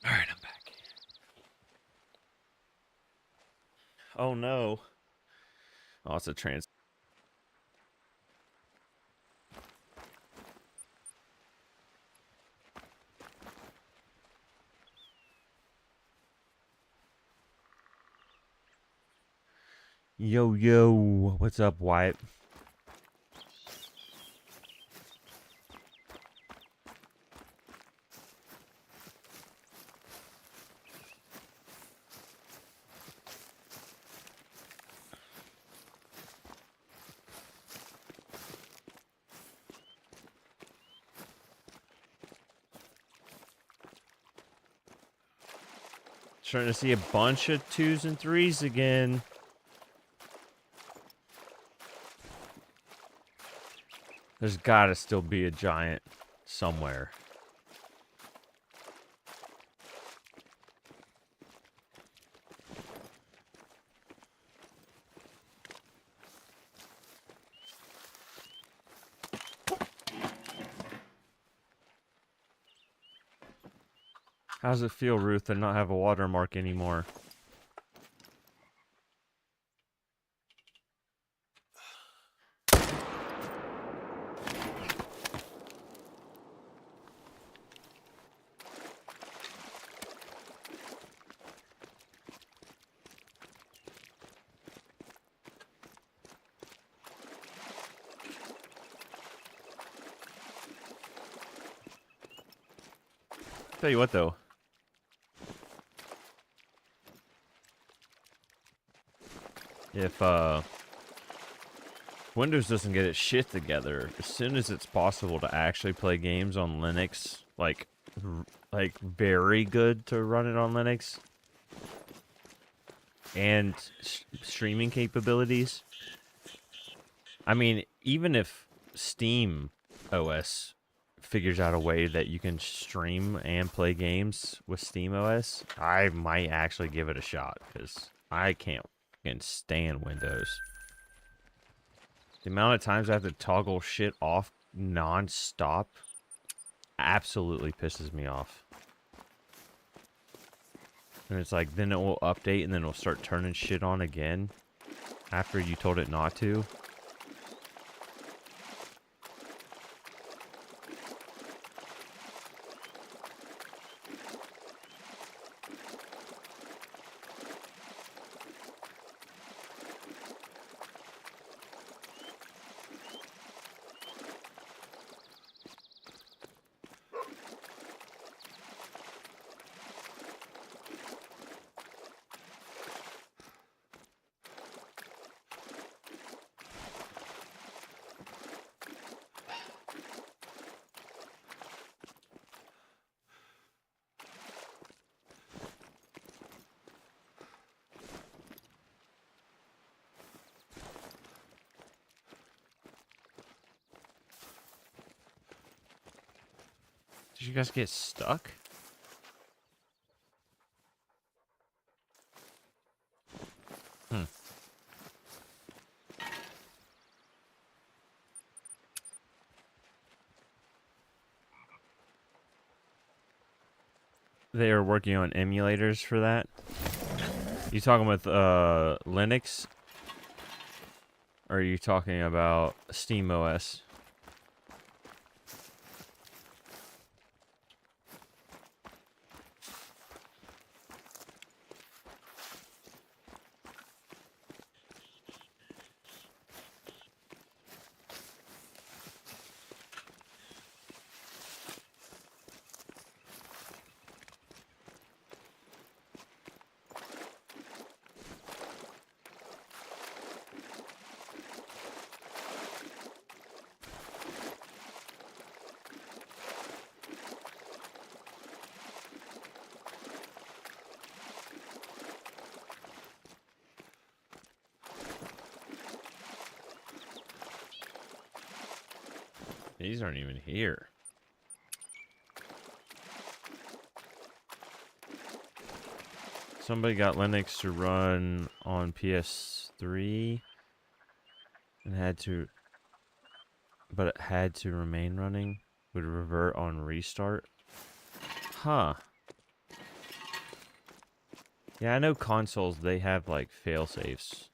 Alright, I'm back. Oh no. Oh, it's a trans. Yo, yo. What's up, Wyatt? Starting to see a bunch of 2s and 3s again. There's gotta still be a giant somewhere. How's it feel, Ruth, to not have a watermark anymore? Tell you what, though. If Windows doesn't get its shit together, as soon as it's possible to actually play games on Linux, like very good to run it on Linux, and streaming capabilities. I mean, even if Steam OS figures out a way that you can stream and play games with Steam OS, I might actually give it a shot, because I can't stand Windows. The amount of times I have to toggle shit off non-stop absolutely pisses me off. And it's like, then it will update and then it'll start turning shit on again. after you told it not to. Did you guys get stuck? Hmm. They are working on emulators for that. You talking with Linux? Or are you talking about Steam OS? These aren't even here. Somebody got Linux to run on PS3 and had to, but it had to remain running. Would revert on restart. Huh. Yeah, I know consoles, they have like fail safes.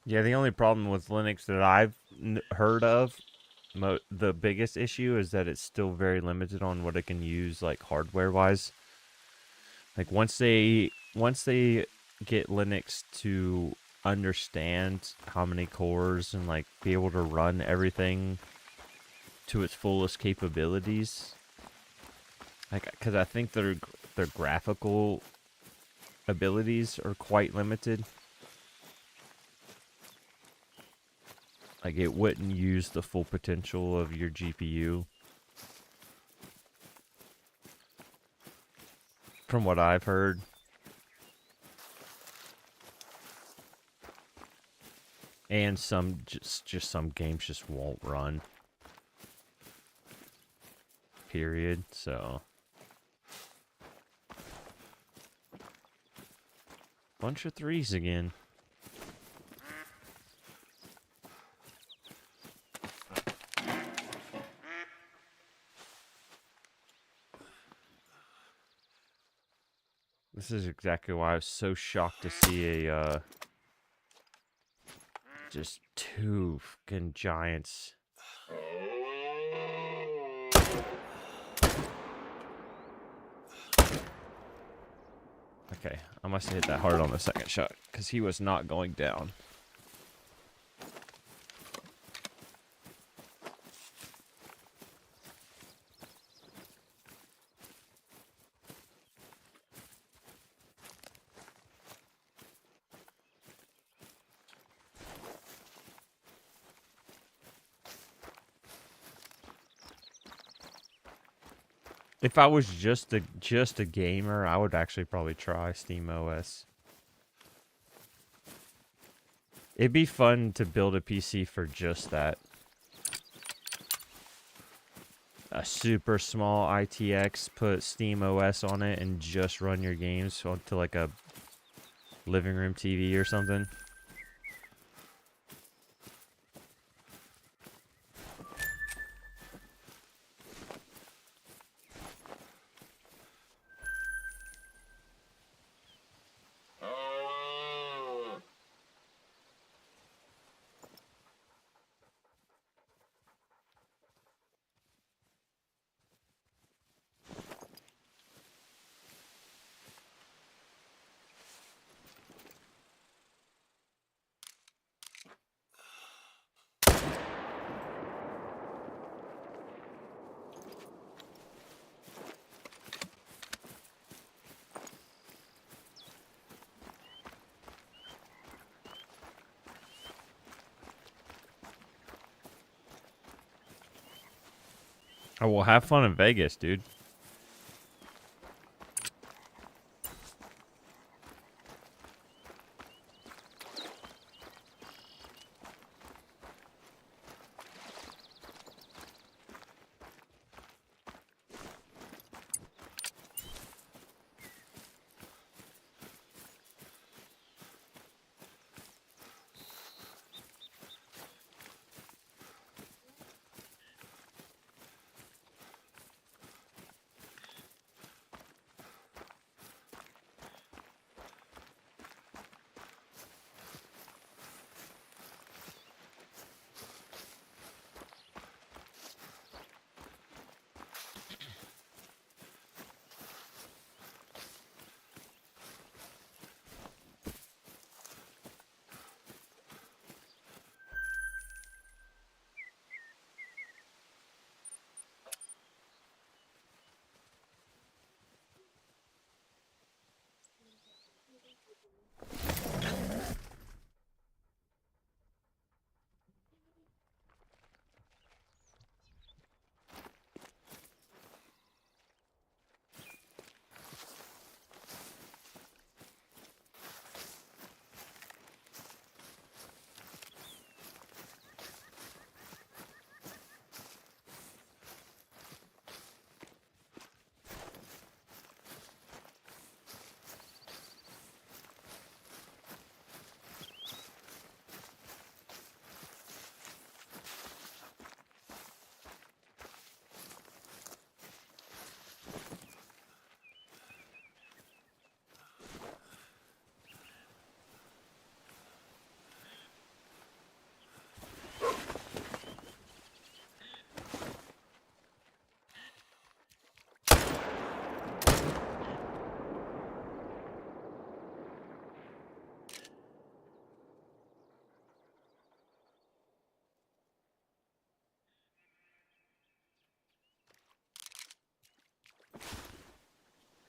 Yeah, the only problem with Linux that I've heard of, the biggest issue is that it's still very limited on what it can use, like hardware-wise. Like once they get Linux to understand how many cores and like be able to run everything to its fullest capabilities, like because I think their graphical abilities are quite limited. Like, it wouldn't use the full potential of your GPU. From what I've heard. And some, just some games just won't run. Period, so. Bunch of threes again. This is exactly why I was so shocked to see a, just two fucking giants. Okay, I must have hit that hard on the second shot, because he was not going down. If I was just a gamer, I would actually probably try Steam OS. It'd be fun to build a PC for just that. A super small ITX, put Steam OS on it, and just run your games onto like a living room TV or something. Oh, well, have fun in Vegas, dude.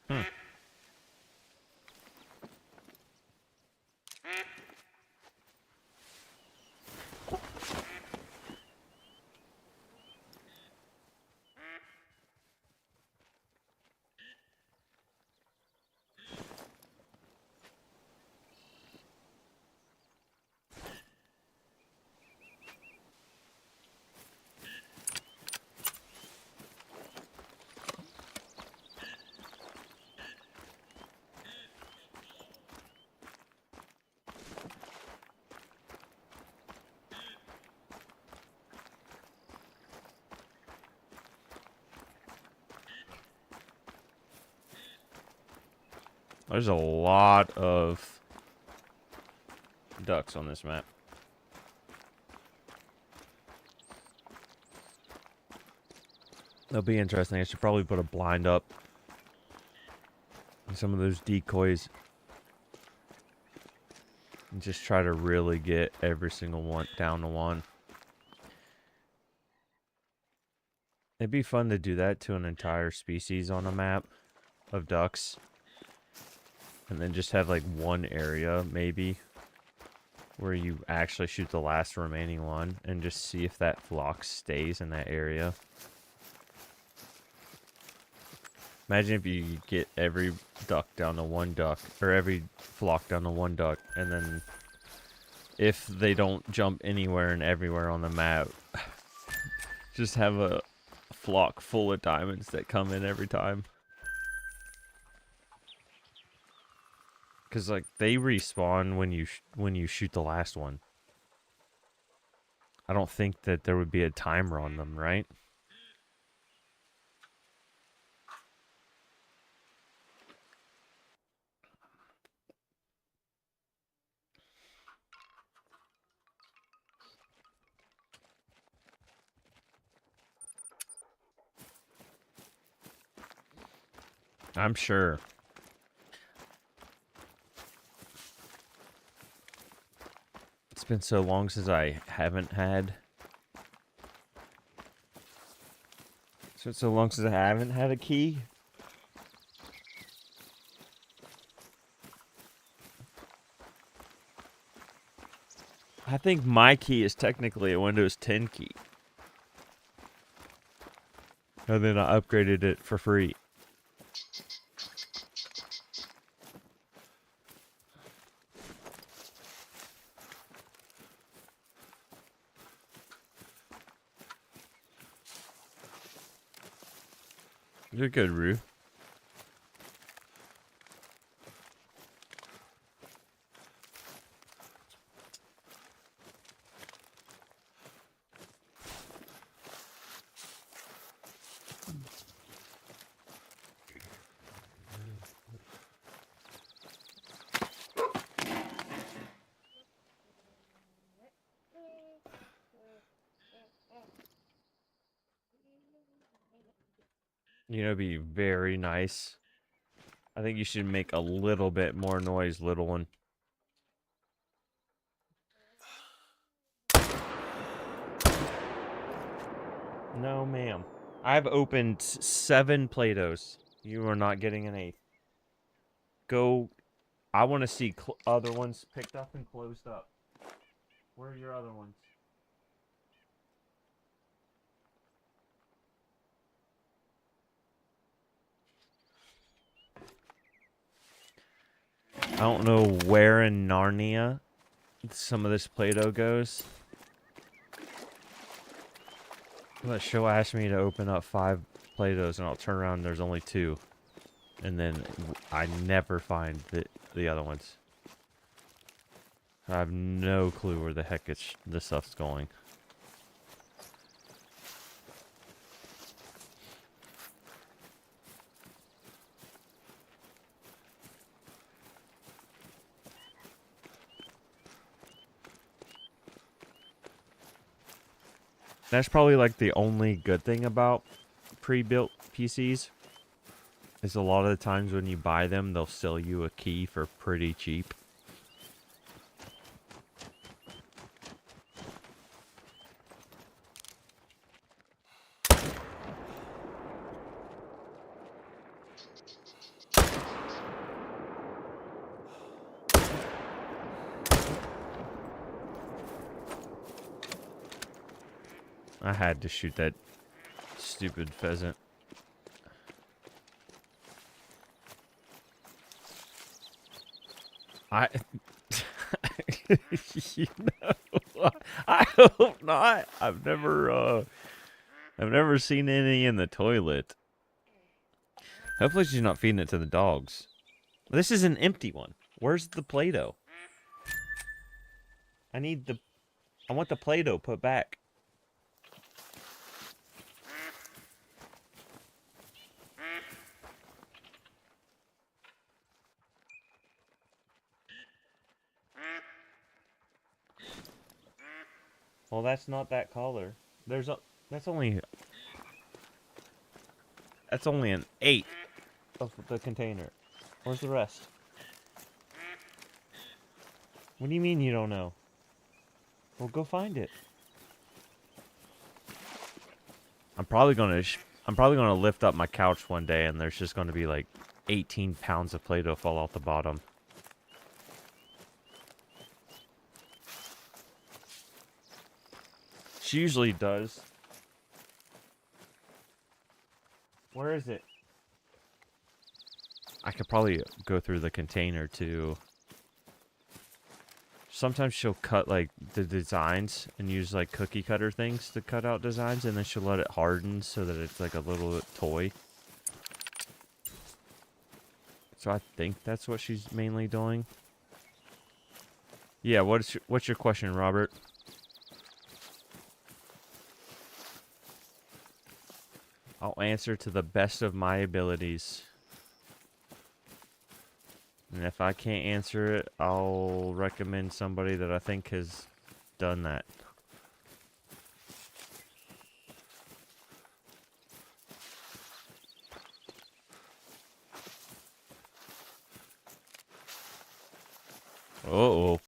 Hmm. There's a lot of ducks on this map. That'll be interesting. I should probably put a blind up on some of those decoys and just try to really get every single one down to one. It'd be fun to do that to an entire species on a map of ducks. And then just have like one area, maybe, where you actually shoot the last remaining one and just see if that flock stays in that area. Imagine if you could get every duck down to one duck, or every flock down to one duck, and then if they don't jump anywhere and everywhere on the map, just have a flock full of diamonds that come in every time. Because, like, they respawn when you shoot the last one. I don't think that there would be a timer on them, right? I'm sure. It's been so long since I haven't had... It's been so long since I haven't had a key. I think my key is technically a Windows 10 key. And then I upgraded it for free. You're good, Rue. You know, it'd be very nice. I think you should make a little bit more noise, little one. No, ma'am. I've opened 7 Play-Dohs. You are not getting an 8th. Go. I want to see other ones picked up and closed up. Where are your other ones? I don't know where in Narnia some of this Play-Doh goes. But she'll ask me to open up 5 Play-Dohs and I'll turn around and there's only 2. And then I never find the other ones. I have no clue where the heck this stuff's going. That's probably like the only good thing about pre-built PCs. Is a lot of the times when you buy them, they'll sell you a key for pretty cheap. I had to shoot that stupid pheasant. You know, I hope not. I've never seen any in the toilet. Hopefully she's not feeding it to the dogs. This is an empty one. Where's the Play-Doh? I want the Play-Doh put back. Well, that's not that color. That's only an 8 of the container. Where's the rest? What do you mean you don't know? Well, go find it. I'm probably gonna lift up my couch one day and there's just gonna be like 18 pounds of Play-Doh fall off the bottom. She usually does. Where is it? I could probably go through the container too. Sometimes she'll cut like the designs and use like cookie cutter things to cut out designs, and then she'll let it harden so that it's like a little toy. So I think that's what she's mainly doing. Yeah, what's your question, Robert? I'll answer to the best of my abilities. And if I can't answer it, I'll recommend somebody that I think has done that. Uh-oh.